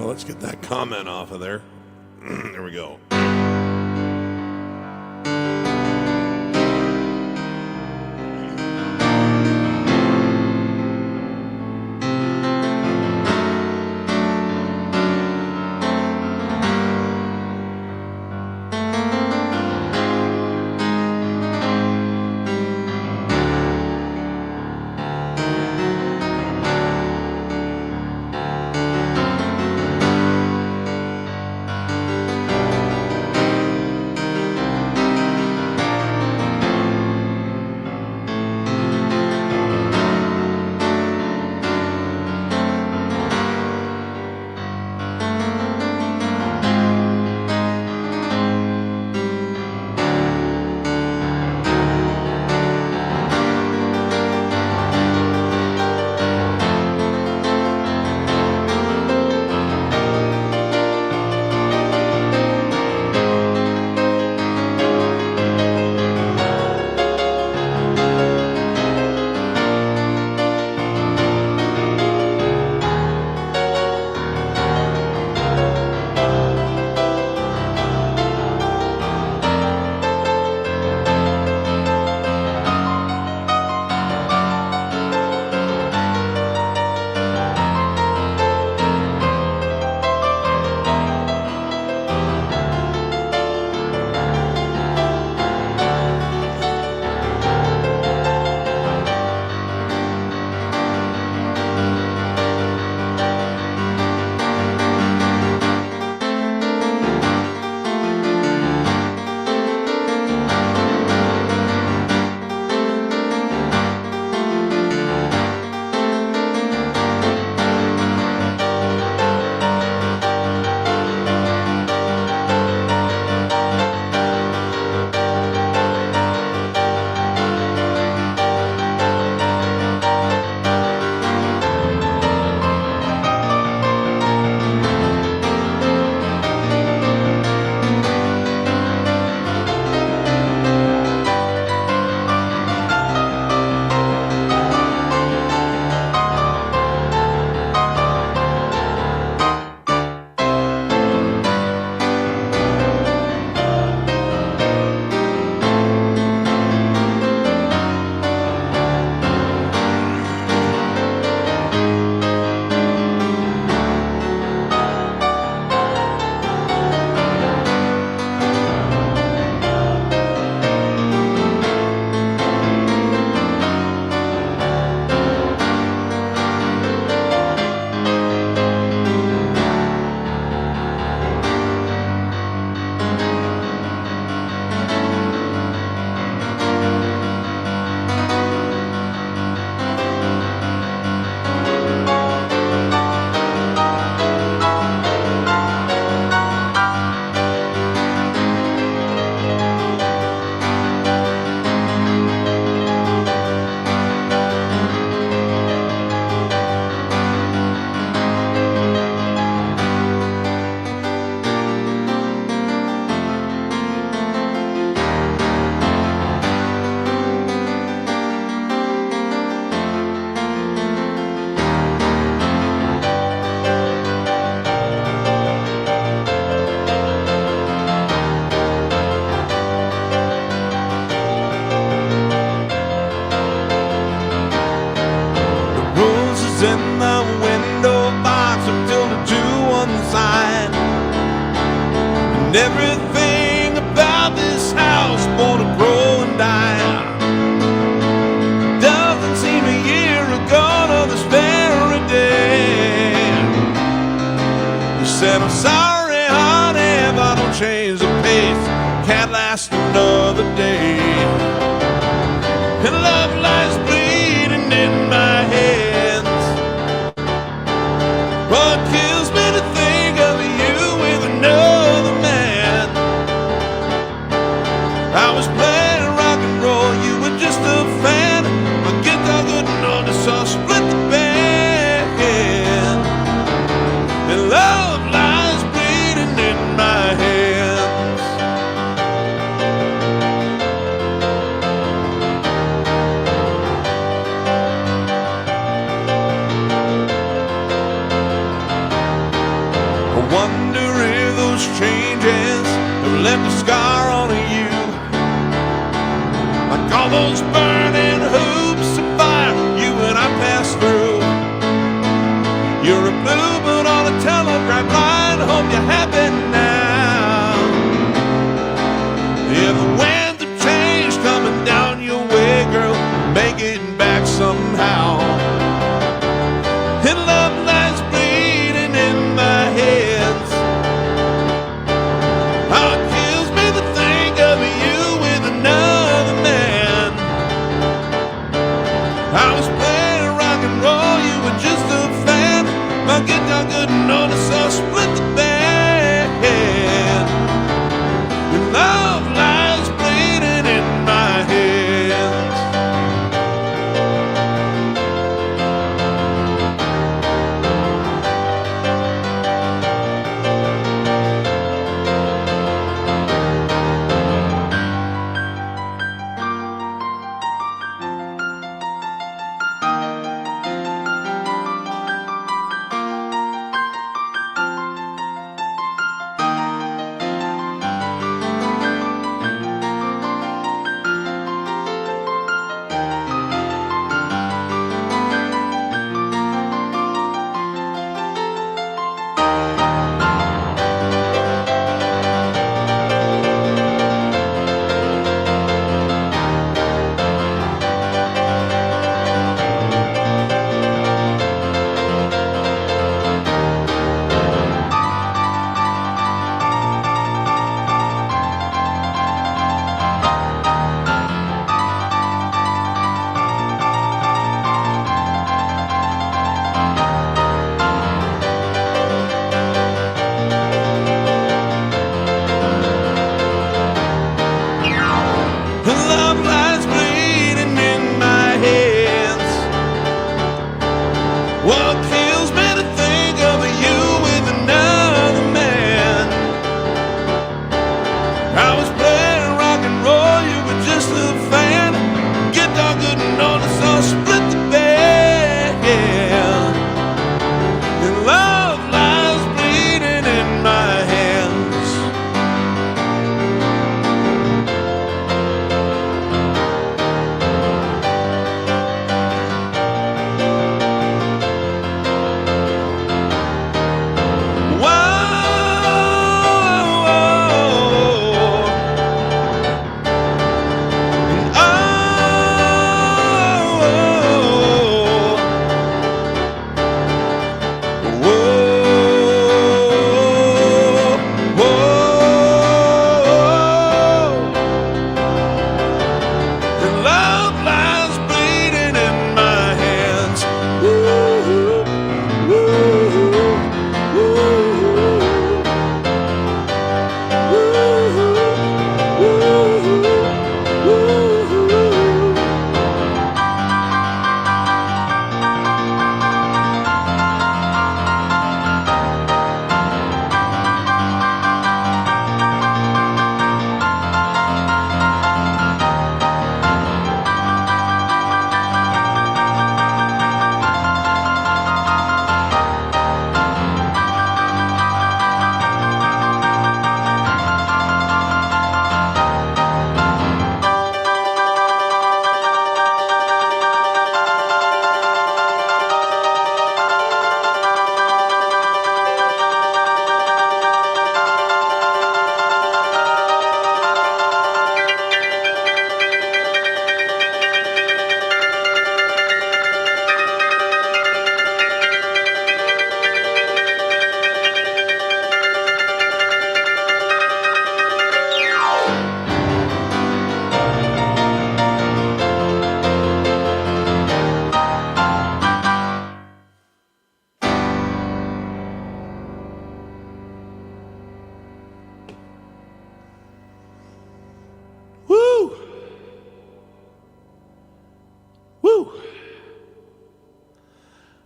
Let's get that comment off of there. There we go. last another day. And love lies bleeding in my hands. What kills me to think of you with another man. I was playing rock and roll, you were just a fan. My guitar couldn't notice, so I split the band. And love lies bleeding in my hands. I wonder if those changes have left a scar on you, like all those burning hoops of fire you and I passed through. You're a bluebird on a telegraph line, hope you're happy now. Yeah, the winds of change coming down your way, girl, make it back somehow. And love lies bleeding in my hands. How it kills me to think of you with another man. I was playing rock and roll, you were just a fan. My guitar couldn't notice, so I split the band. And love lies bleeding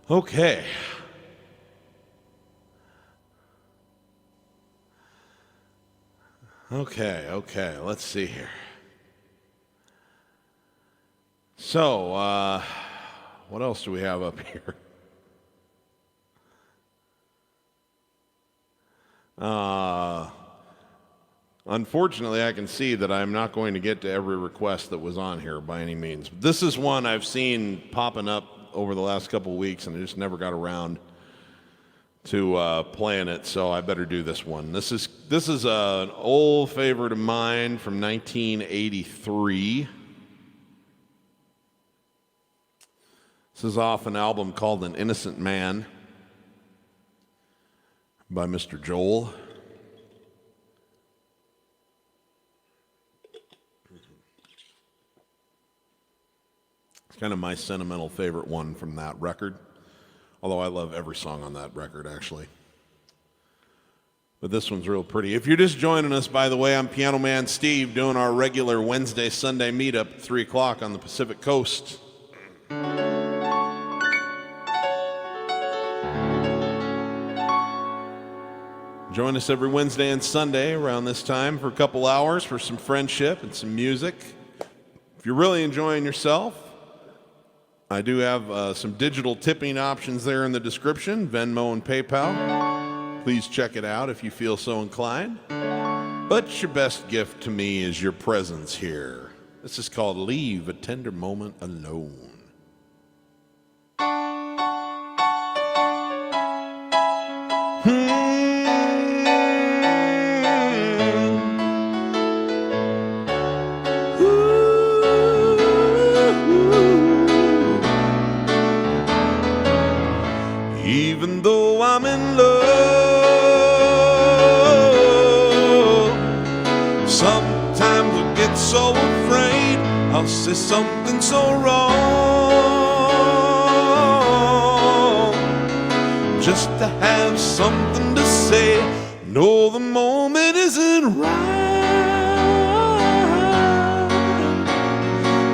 Okay. Okay, let's see here. So, what else do we have up here? Unfortunately, I can see that I'm not going to get to every request that was on here by any means. This is one I've seen popping up over the last couple of weeks, and I just never got around to playing it, so I better do this one. This is an old favorite of mine from 1983. This is off an album called An Innocent Man by Mr. Joel. It's kind of my sentimental favorite one from that record, although I love every song on that record, actually. But this one's real pretty. If you're just joining us, by the way, I'm Piano Man Steve doing our regular Wednesday, Sunday meetup at 3 o'clock on the Pacific Coast. Join us every Wednesday and Sunday around this time for a couple hours for some friendship and some music. If you're really enjoying yourself, I do have some digital tipping options there in the description, Venmo and PayPal. Please check it out if you feel so inclined. But your best gift to me is your presence here. This is called Leave a Tender Moment Alone. Even though I'm in love, sometimes I get so afraid I'll say something so wrong, just to have something to say. No, the moment isn't right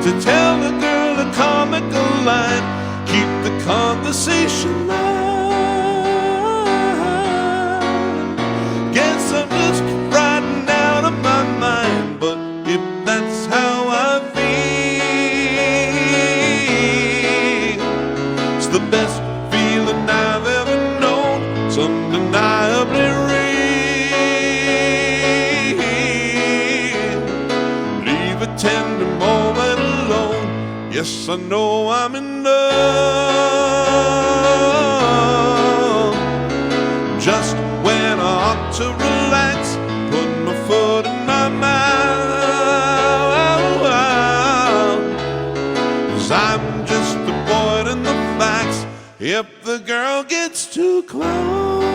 to tell a girl a comical line, keep the conversation light. Guess I'm just frightened out of my mind, but if that's how I feel, it's the best feeling I've ever known. It's undeniably real. Leave a tender moment alone. Yes, I know I'm in love. Just when I ought to relax, put my foot in my mouth. 'Cause I'm just avoiding the facts if the girl gets too close.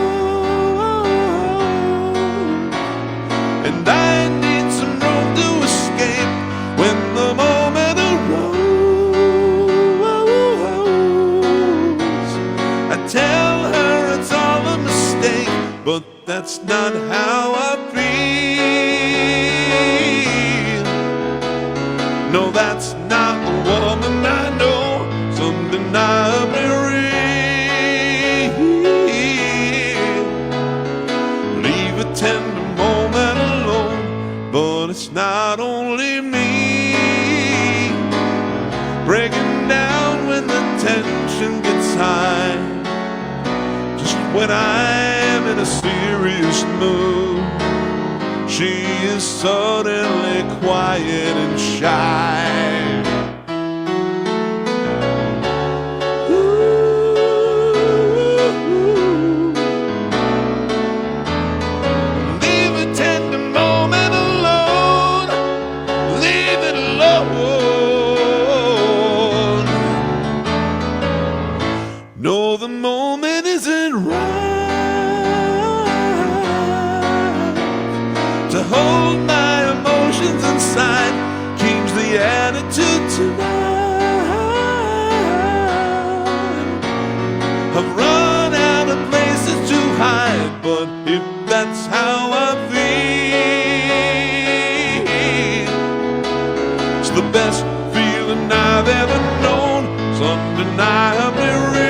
And I need some room to escape when the moment arose. I tell her it's all a mistake, but that's not how I feel. No, that's not the woman I know. It's undeniably real. Leave a tender moment alone, but it's not only me breaking down when the tension gets high. Just when I'm in a serious mood, she is suddenly quiet and shy. Leave a tender moment alone. Leave it alone. No, the moment isn't right to hold my emotions inside. Change the attitude tonight. I've run out of places to hide, but if that's how I feel, it's the best feeling I've ever known. It's undeniably real.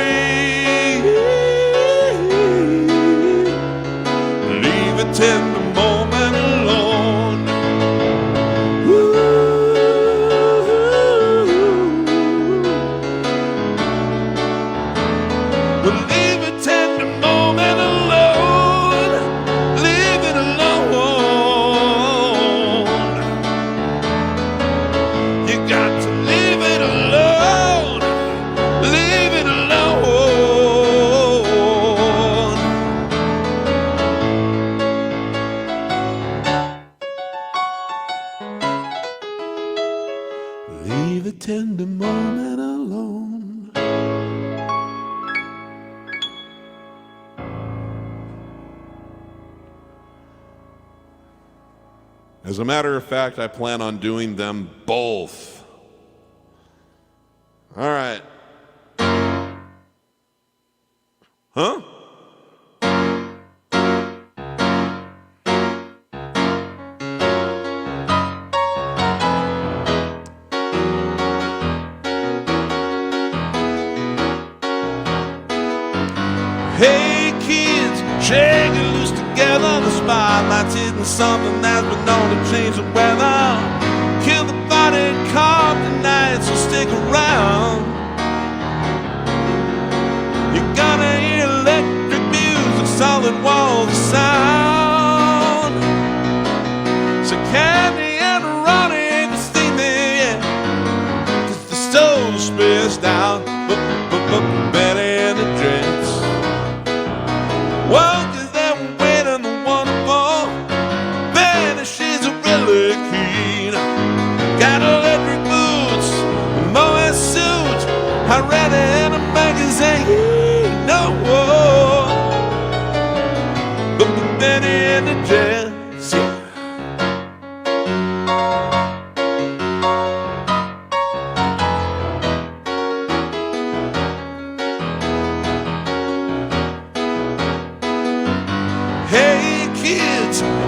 leave a tender moment alone. As a matter of fact, I plan on doing them both. All right. Huh? Hey kids, shake it loose together. The spotlight's hitting something that's been known to change the weather. Kill the body calm tonight, so stick around. You're gonna hear electric music, solid walls of sound. So Candy and Ronnie ain't seen me yet, 'cause the soul's spaced out. Betty and the Dreads. Well, 'cause they were waiting the wonderful Betty, she's a really keen. Got electric boots, a Moet suit. I read it in a magazine, no war. But Betty and the Dreads, yeah.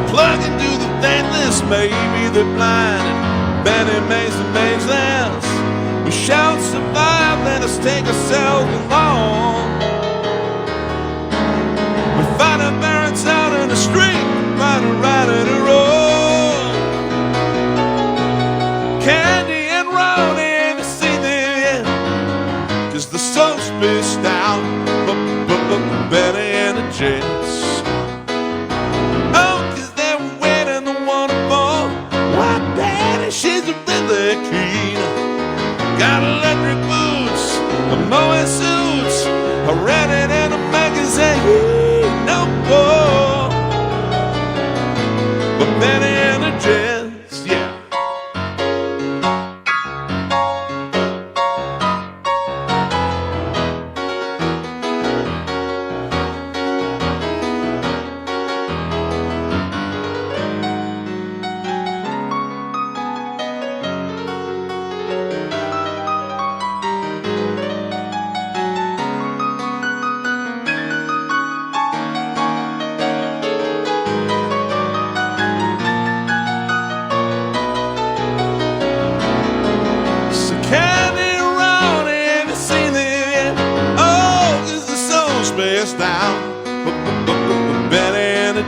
Plug into the thingless, maybe they're blinded. Benny makes the mazes. We shout survive, let us take ourselves along. We find our parents out in the street, trying to ride it road. Candy and Ronnie ain't seen them yet, 'cause the soul's spaced out. Benny and the Jets. She's really keen. Got electric boots, a Moet suits. I read it in a magazine, no war. But Benny and the Jets, yeah.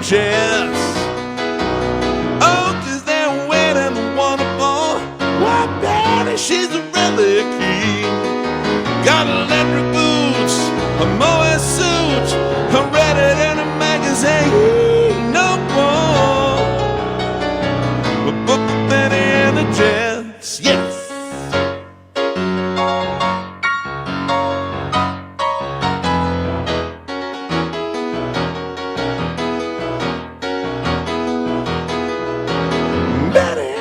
Jets. Oh, 'cause they're waiting the wonderful. Why, Betty, she's really keen. Got electric boots, a Moet suit. I read it in a magazine, no more. But Betty and the Jets, yes. Betty,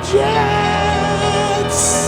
jets.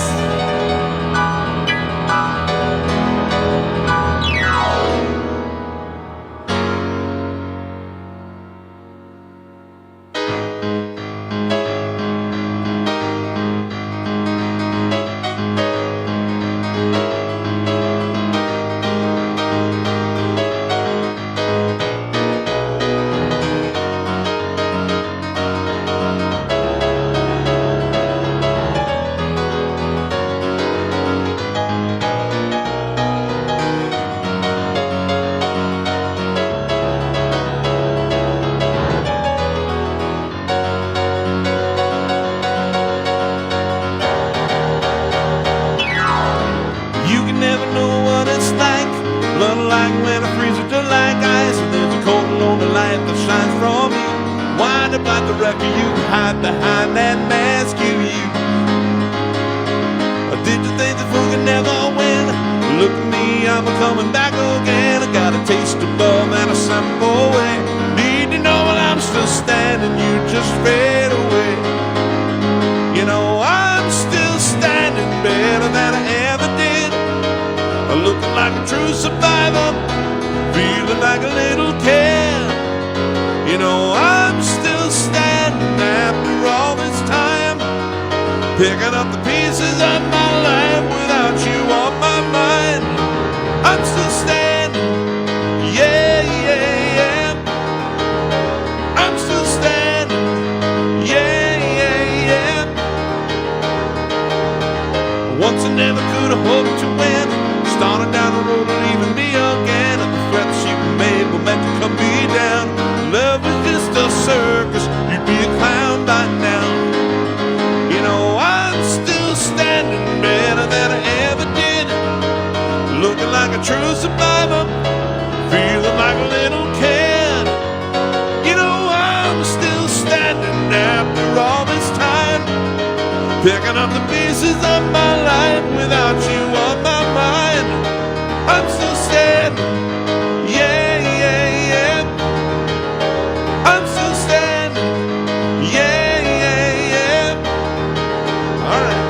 Picking up the pieces of my life without you on my mind. I'm still standing, yeah, yeah, yeah. I'm still standing, yeah, yeah, yeah. Once I never could have hoped to win. Started down the road and leaving me again. And the threats you made were meant to cut me down. Love was just a circus, you'd be a clown by now. You know, I'm still standing better than I ever did. Looking like a true survivor, feeling like a little kid. You know, I'm still standing after all this time. Picking up the pieces of my life without you on my mind. I'm still standing, yeah, yeah, yeah. I'm still standing, yeah, yeah, yeah. All right.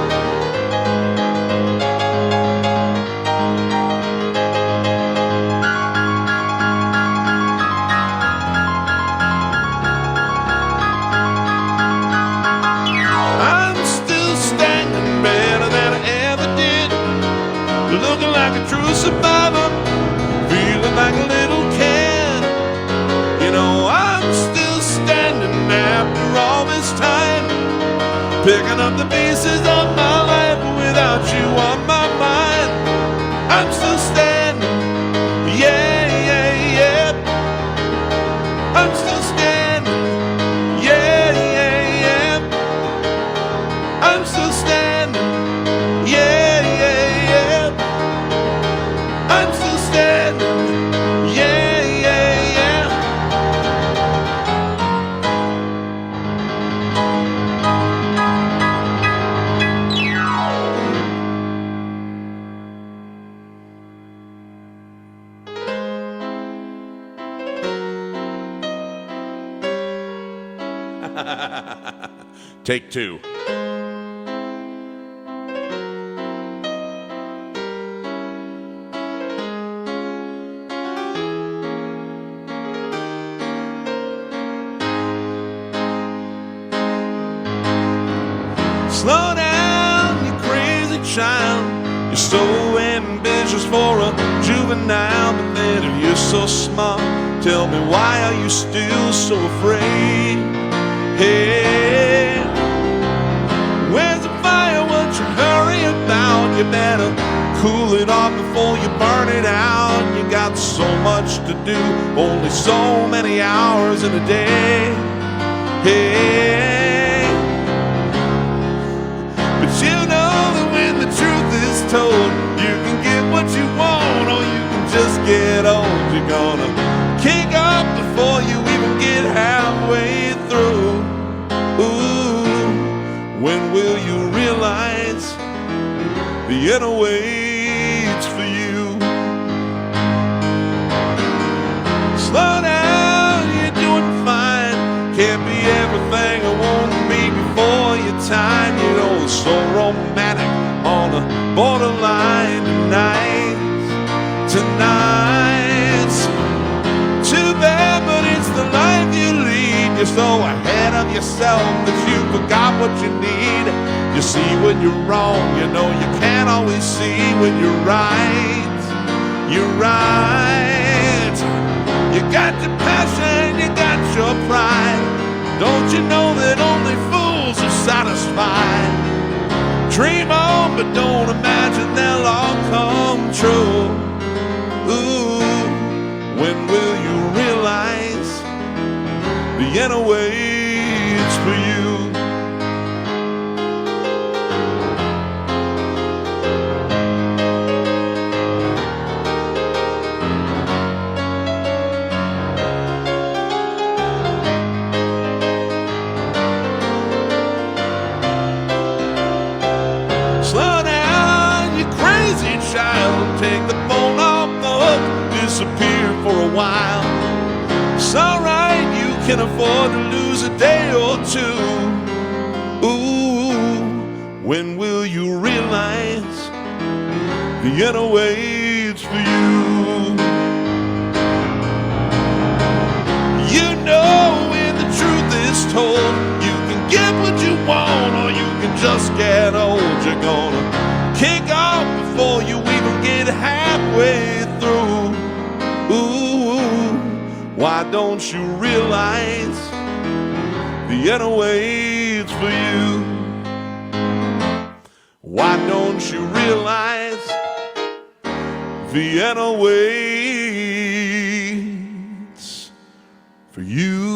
I'm still standing better than I ever did. Looking like a true survivor, feeling like a little kid. You know, I'm still standing after all this time. Picking up the pieces of my life without you on my mind. I'm still standing, yeah, yeah, yeah. I'm still standing, yeah, yeah, yeah. I'm still standing, yeah, yeah, yeah. I'm still standing, yeah, yeah, yeah. Take two. Slow down, you crazy child. You're so ambitious for a juvenile. But then if you're so smart, tell me, why are you still so afraid? Hey, where's the fire? Won't you hurry about? You better cool it off before you burn it out. You got so much to do, only so many hours in a day. Hey, but you know that when the truth is told, you can get what you want, or you can just get old. You're gonna kick up before you even get halfway through. Ooh, when will you realize the end waits for you? Slow down, you're doing fine. Can't be everything I want to be before your time. romantic on a borderline tonight. Too bad, but it's the life you lead. You're so ahead of yourself that you forgot what you need. You see when you're wrong, you know you can't always see when you're right. You're right. You got your passion, you got your pride. Don't you know that only fools are satisfied? Dream on, but don't imagine they'll all come true. Ooh, when will you realize the inner waits for you? Take the phone off the hook, disappear for a while. It's alright, you can afford to lose a day or two. Ooh, when will you realize the inner waits for you? You know when the truth is told, you can get what you want or you can just get old. You're gonna kick off before you even get halfway through. Ooh, why don't you realize the inner waits for you? Why don't you realize the inner waits for you?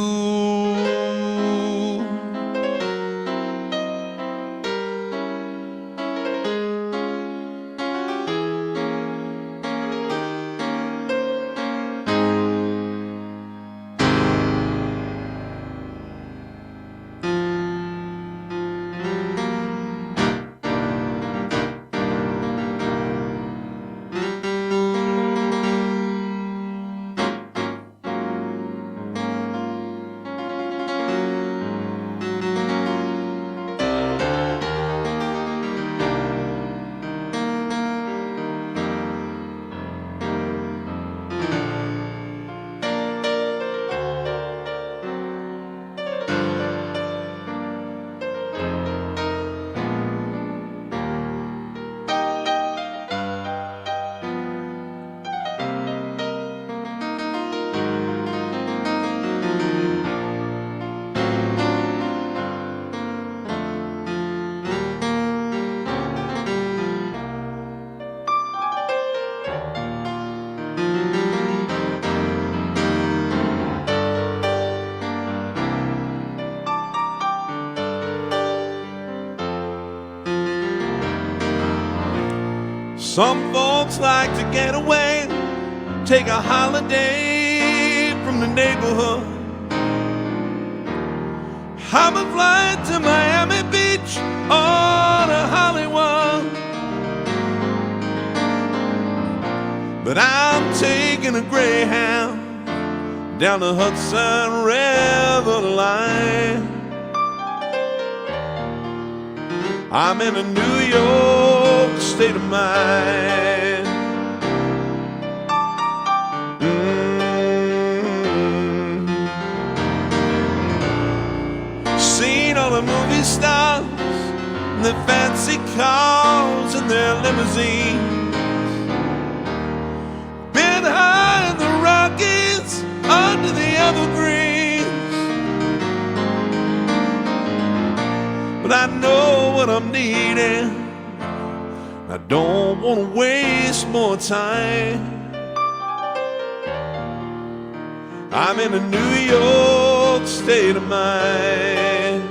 Some folks like to get away, take a holiday from the neighborhood. Have a flight to Miami Beach or to Hollywood. But I'm taking a Greyhound down the Hudson River line. I'm in a New York state of mind. Seen all the movie stars, the fancy cars and their limousines. Been high in the Rockies, under the evergreens. But I know what I'm needing. I don't want to waste more time. I'm in a New York state of mind.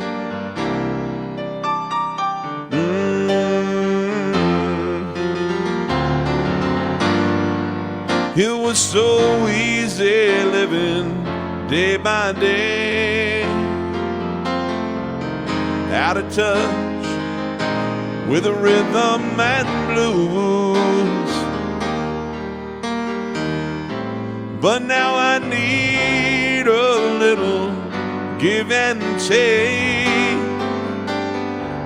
It was so easy living day by day, out of touch with the rhythm and blues. But now I need a little give and take.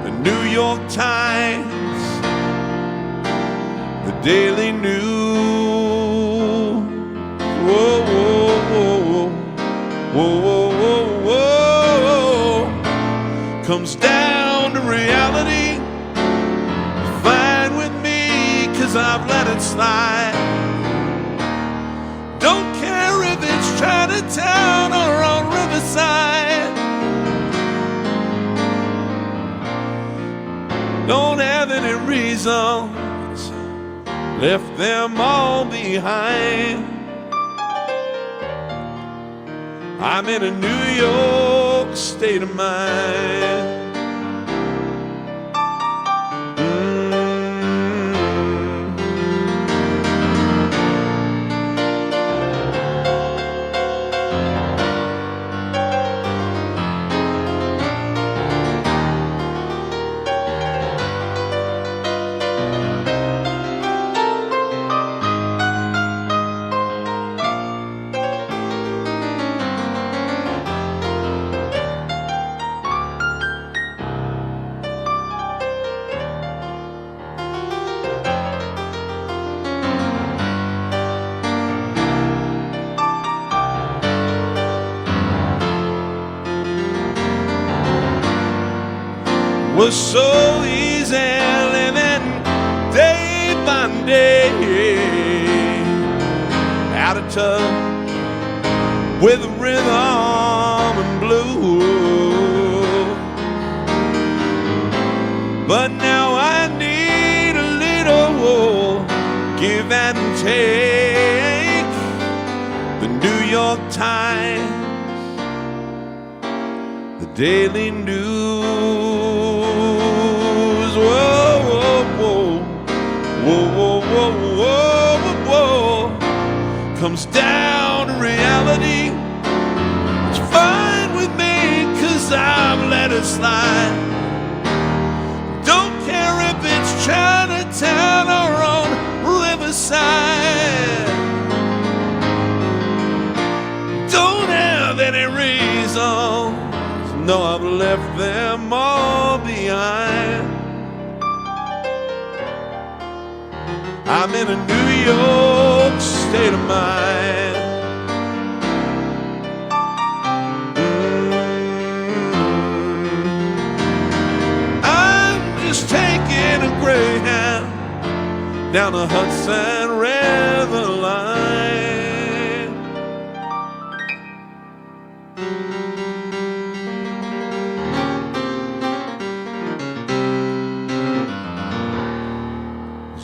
The New York Times, the Daily News. Whoa, whoa, whoa, whoa, whoa, whoa, whoa. Comes down to reality. Fine with me, 'cause I've let it slide. Don't care if it's Chinatown or on Riverside. Don't have any reasons, left them all behind. I'm in a New York state of mind. Was so easy living day by day, out of touch with rhythm and blues. But now I need a little give and take. The New York Times, the Daily News. Whoa, whoa, whoa, whoa, whoa, whoa, whoa, whoa, comes down to reality. It's fine with me, 'cause I've let it slide. Don't care if it's Chinatown or on Riverside. Don't have any reason, no, I've left them all behind. I'm in a New York state of mind. I'm just taking a Greyhound down the Hudson River line.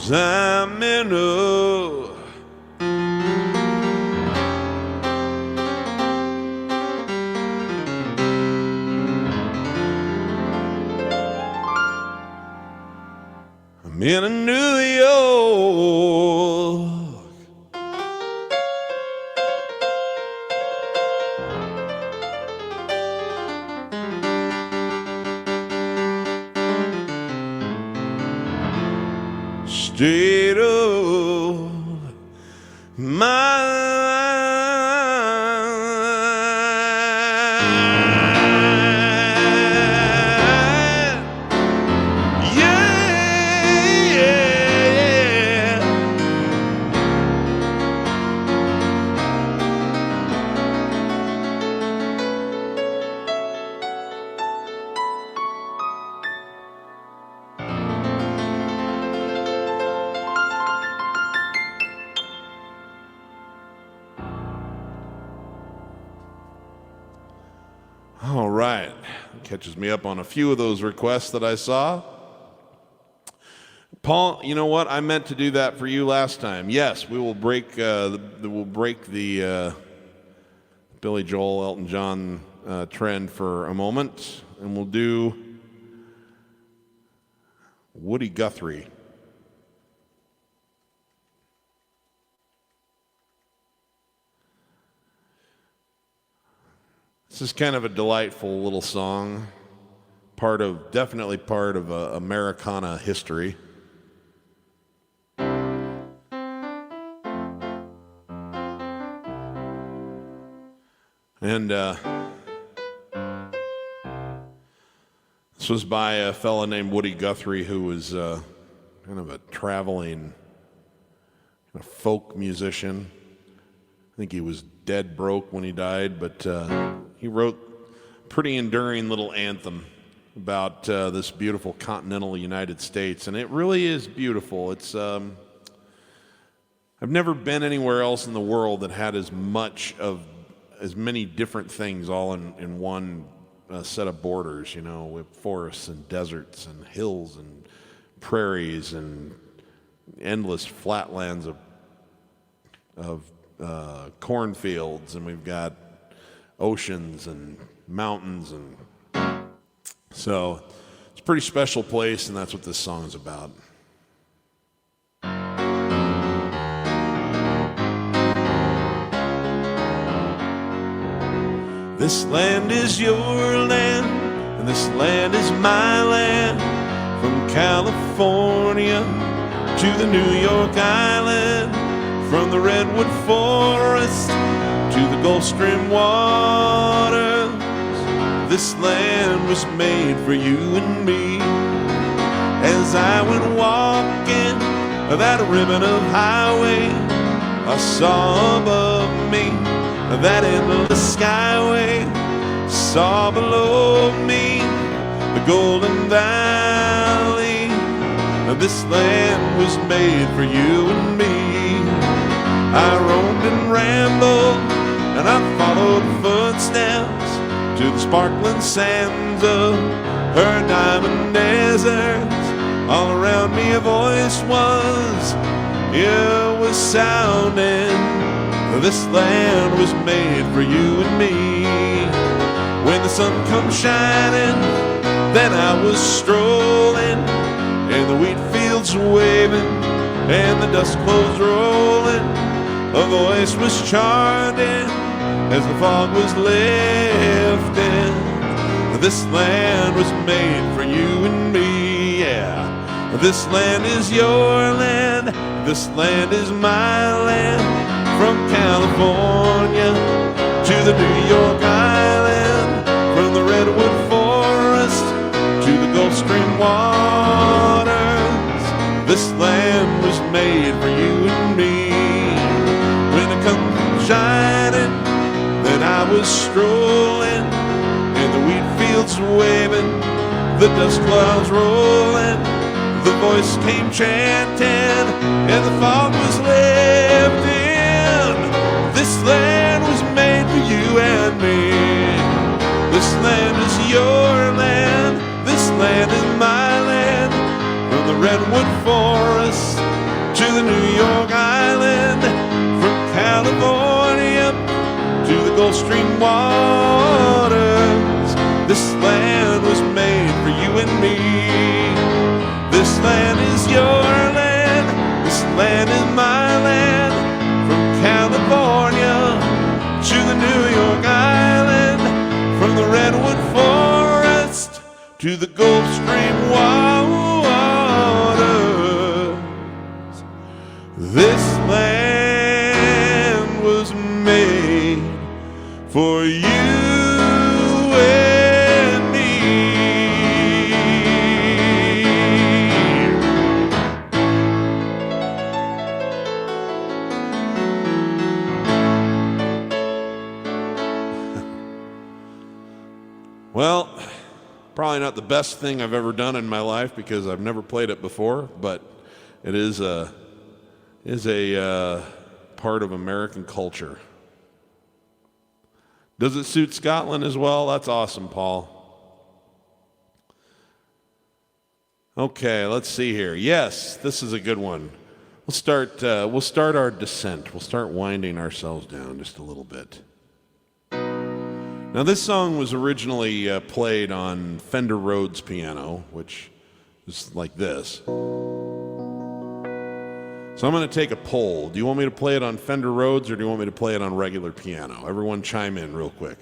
I'm in I'm in a New York. State of mind. All right, catches me up on a few of those requests that I saw. Paul, you know what? I meant to do that for you last time. Yes, we will break the Billy Joel, Elton John trend for a moment, and we'll do Woody Guthrie. This is kind of a delightful little song, definitely part of Americana history. And this This was by a fella named Woody Guthrie, who was kind of a traveling folk musician. I think he was dead broke when he died, but he wrote a pretty enduring little anthem about this beautiful continental United States, and it really is beautiful. It's I've never been anywhere else in the world that had as many different things all in one set of borders, with forests and deserts and hills and prairies and endless flatlands of cornfields, and we've got oceans and mountains, and so it's a pretty special place, and that's what this song is about. This land is your land, and this land is my land. From California to the New York Island, from the Redwood Forest to the Gulf Stream waters, this land was made for you and me. As I went walking that ribbon of highway, I saw above me that endless skyway, saw below me the Golden Valley. This land was made for you and me. I roamed and rambled, and I followed footsteps to the sparkling sands of her diamond deserts. All around me a voice was sounding. This land was made for you and me. When the sun comes shining, then I was strolling, and the wheat fields waving, and the dust clouds rolling. A voice was chanting as the fog was lifting. This land was made for you and me, yeah. This land is your land, this land is my land. From California to the New York Island, from the Redwood Forest to the Gulf Stream waters, this land was made for you and me. When it comes shining, then I was strolling, and the wheat fields waving, the dust clouds rolling. The voice came chanting, and the fog was lifting. This land was made for you and me. This land is your land, this land is my land. From the Redwood Forest to the New York Island, from California to the Gulf Stream waters, this land was made for you and me. This land is your land, this land is my land. From California to the New York Island, from the Redwood Forest to the Gulf Stream waters, this land was made for you and me. Well, probably not the best thing I've ever done in my life because I've never played it before, but it is a part of American culture. Does it suit Scotland as well? That's awesome, Paul. Okay, let's see here. Yes, this is a good one. We'll start our descent. We'll start winding ourselves down just a little bit. Now, this song was originally played on Fender Rhodes piano, which is like this. So I'm going to take a poll. Do you want me to play it on Fender Rhodes, or do you want me to play it on regular piano? Everyone chime in real quick.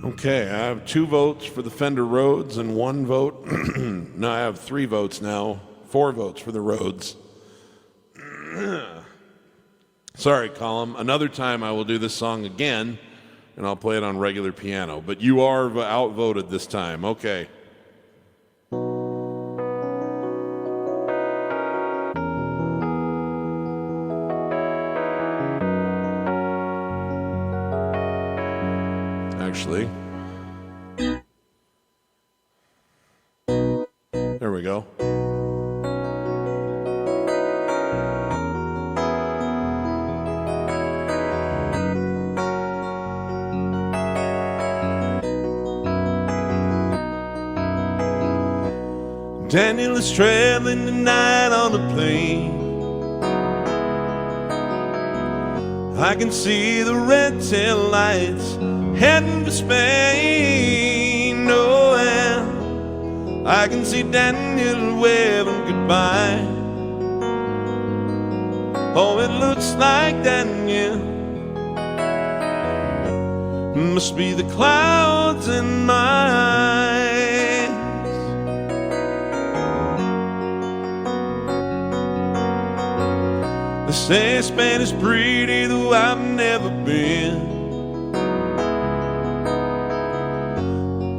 Okay, I have 2 votes for the Fender Rhodes and 1 vote. No, I have 3 votes now. 4 votes for the Rhodes. Sorry, Colin. Another time I will do this song again, and I'll play it on regular piano. But you are outvoted this time. Okay. Actually, there we go. Daniel is traveling tonight on a plane. I can see the red tail lights heading for Spain. Oh, and I can see Daniel waving goodbye. Oh, it looks like Daniel must be the clouds in my eyes. They say Spain is pretty, though I've never been.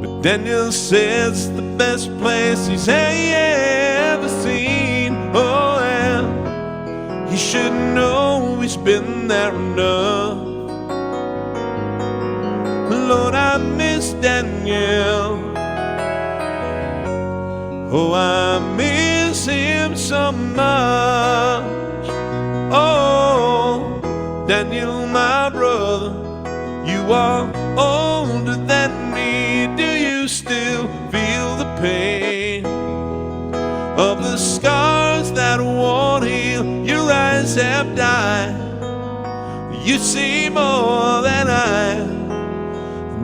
But Daniel says it's the best place he's ever seen. Oh, and he should know he's been there enough. Lord, I miss Daniel. Oh, I miss him so much. Oh, Daniel, my brother, you are older than me. Do you still feel the pain of the scars that won't heal? Your eyes have died. You see more than I.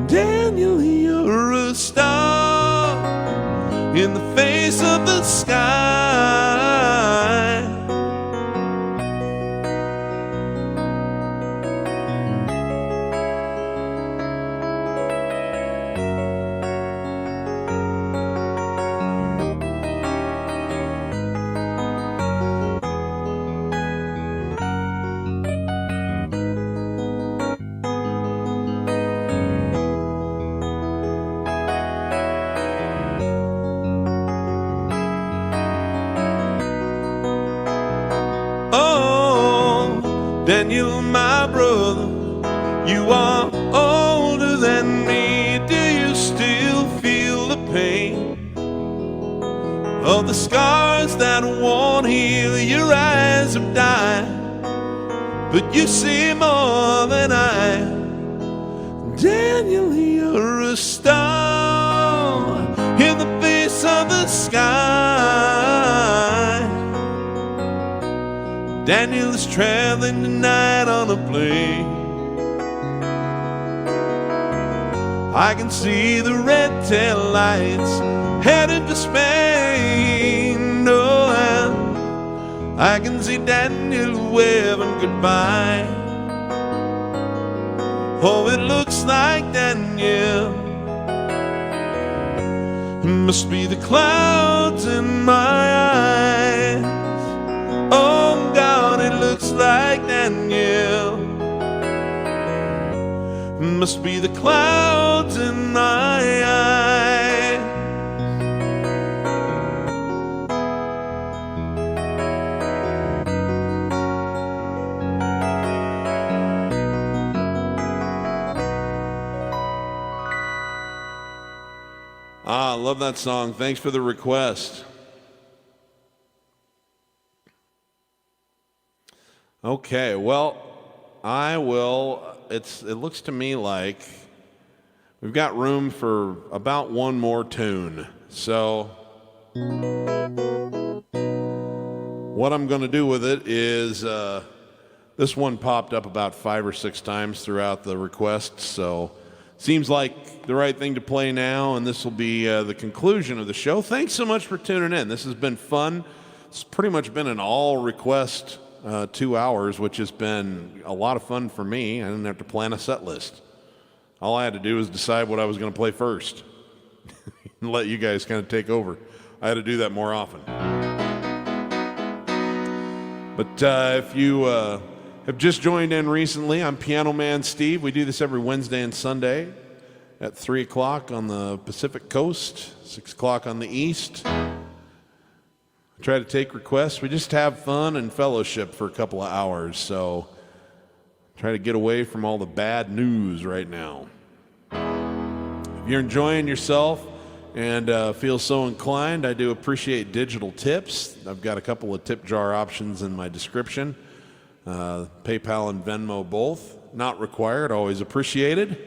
Daniel, you're a star in the face of the sky. Daniel, my brother, you are older than me. Do you still feel the pain of the scars that won't heal? Your eyes have died, but you see more than I. Daniel, you're a star in the face of the sky. Daniel is traveling tonight on a plane. I can see the red tail lights headed to Spain. Oh, and I can see Daniel waving goodbye. Oh, it looks like Daniel must be the clouds in my eyes. Oh God, it looks like Daniel must be the clouds in my eyes. I love that song. Thanks for the request. Okay, well, it looks to me like we've got room for about one more tune. So what I'm going to do with it is this one popped up about 5 or 6 times throughout the requests, so seems like the right thing to play now, and this will be the conclusion of the show. Thanks so much for tuning in. This has been fun. It's pretty much been an all request 2 hours, which has been a lot of fun for me. I didn't have to plan a set list. All I had to do was decide what I was going to play first and let you guys kind of take over. I had to do that more often. But if you have just joined in recently, I'm Piano Man Steve. We do this every Wednesday and Sunday at 3 o'clock on the Pacific Coast, 6 o'clock on the East. I try to take requests. We just have fun and fellowship for a couple of hours, so try to get away from all the bad news right now. If you're enjoying yourself and feel so inclined, I do appreciate digital tips. I've got a couple of tip jar options in my description. PayPal and Venmo both. Not required, always appreciated.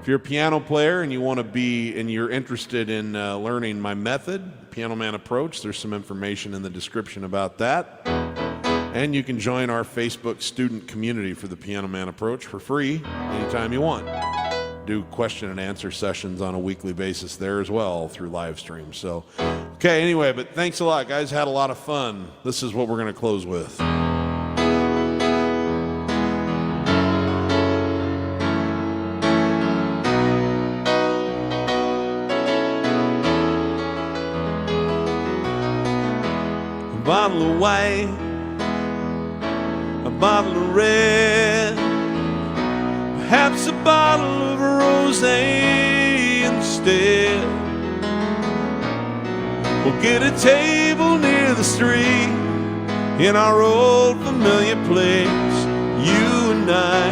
If you're a piano player and you want to be, and you're interested in learning my method, Piano Man Approach, there's some information in the description about that. And you can join our Facebook student community for the Piano Man Approach for free anytime you want. Do question and answer sessions on a weekly basis there as well through live streams. So, okay, anyway, but thanks a lot, guys. Had a lot of fun. This is what we're going to close with. A bottle of white, a bottle of red, perhaps a bottle of rosé instead. We'll get a table near the street in our old familiar place, you and I,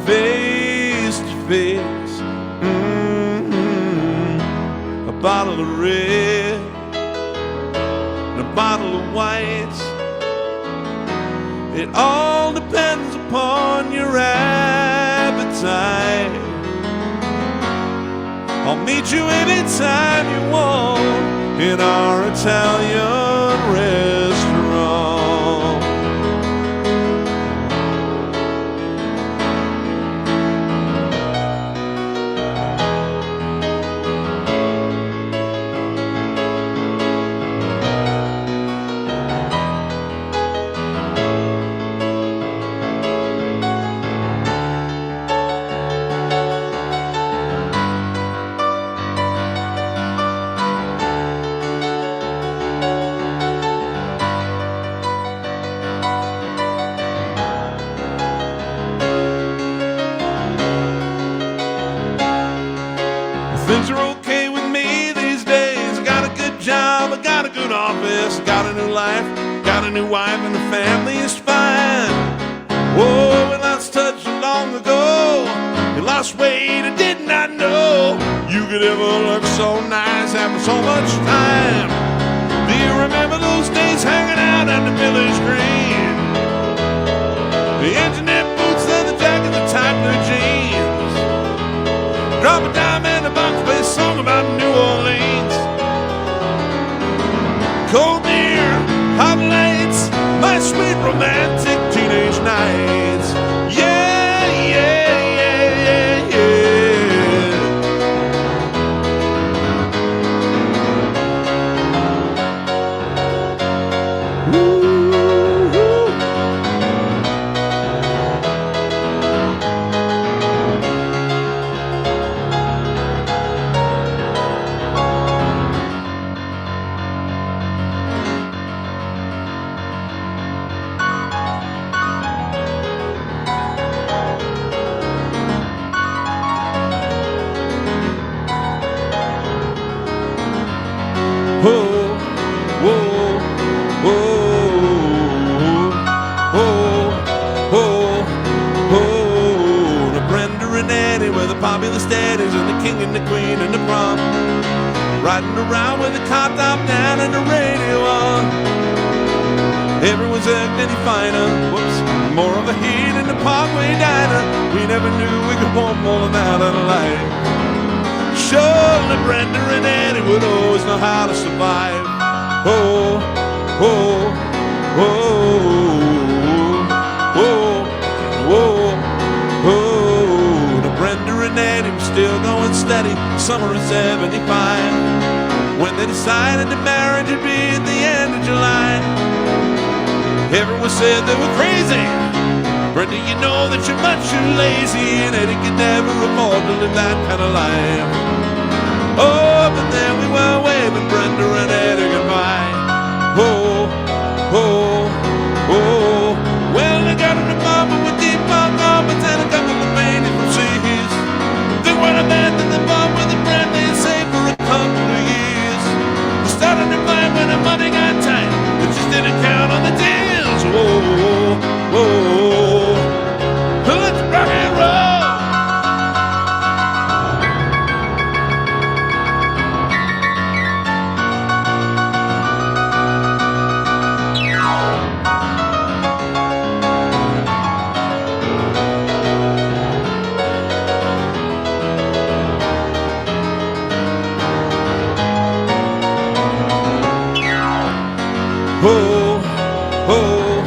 face to face. A bottle of red and a bottle of white. It all depends upon your appetite. I'll meet you anytime you want in our Italian restaurant. Things are okay with me these days. I got a good job, I got a good office, got a new life, got a new wife, and the family is fine. Whoa, we lost touch long ago. You lost weight, I did not know you could ever look so nice after so much time. Do you remember those days hanging out at the village green? The engineer boots, leather jacket, the tight blue jeans. Drop a dime in a box, play a song about New Orleans. Cold beer, hot lights, my sweet romantic teenage nights. Yeah, yeah, yeah, yeah, yeah. Woo. Popular status and the king and the queen and the prom. Riding around with the car top down and the radio on. Everyone's acting finer. Whoops, more of a heat in the Parkway diner. We never knew we could want more than that in life. Surely Brenda and Annie would always know how to survive. Oh, oh, oh, oh, oh, oh. Brenda and Eddie were still going steady, summer of '75. When they decided that marriage would be at the end of July. Everyone said they were crazy. Brenda, you know that you're much too lazy, and Eddie could never afford to live that kind of life. Oh, but then we were waving Brenda and Eddie goodbye. Oh, oh, oh. Well, I got an apartment with deep dark carpets and a couple of paintings from seas. They were abandoned the bar with a brand they saved for a couple of years. They started to fight when the money got tight, they just didn't count on the deals. Whoa, whoa, let's rock and roll. Oh, oh,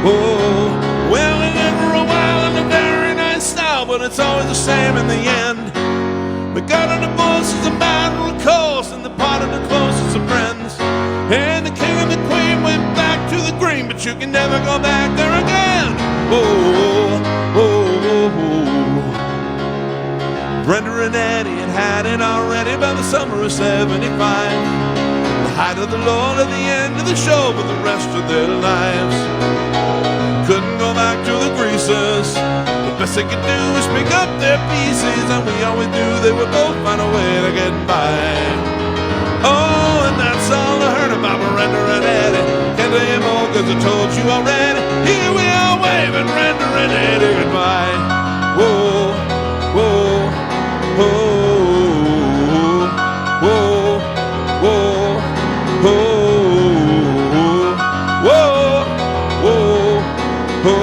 oh. Well, we live for a while in a very nice style, but it's always the same in the end. We got on the bus as a matter of course, and the part of the closest of friends. And the king and the queen went back to the green, but you can never go back there again. Oh, oh, oh, oh. Brenda and Eddie had it already by the summer of '75. Height of the Lord at the end of the show for the rest of their lives. Couldn't go back to the greasers. The best they could do was pick up their pieces, and we always knew they would both find a way to get by. Oh, and that's all I heard about Brenda and Eddie. Can't tell you more cause I told you already. Here we are waving Brenda and Eddie goodbye. Whoa, whoa, whoa, whoa, whoa. Oh, whoa, whoa, oh,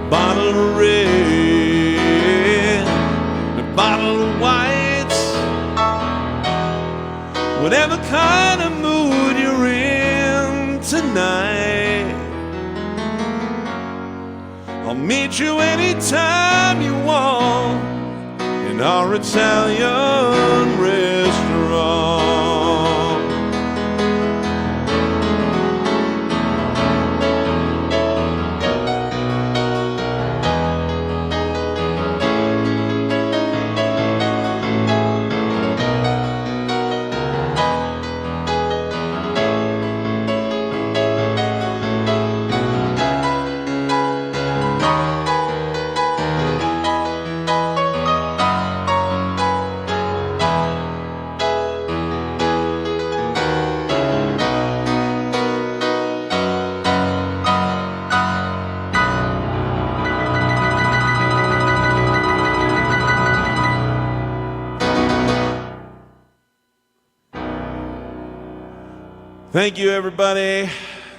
bottle of red, a bottle of whites. Whatever kind of mood you're in tonight, I'll meet you anytime you want in our Italian restaurant. Thank you, everybody.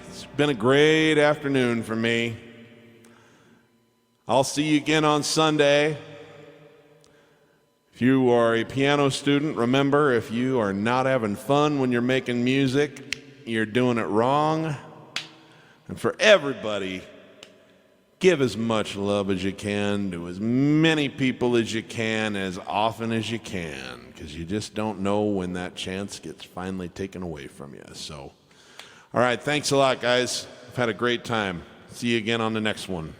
It's been a great afternoon for me. I'll see you again on Sunday. If you are a piano student, remember, if you are not having fun when you're making music, you're doing it wrong. And for everybody, give as much love as you can to as many people as you can, as often as you can, because you just don't know when that chance gets finally taken away from you. So, all right, thanks a lot, guys. I've had a great time. See you again on the next one.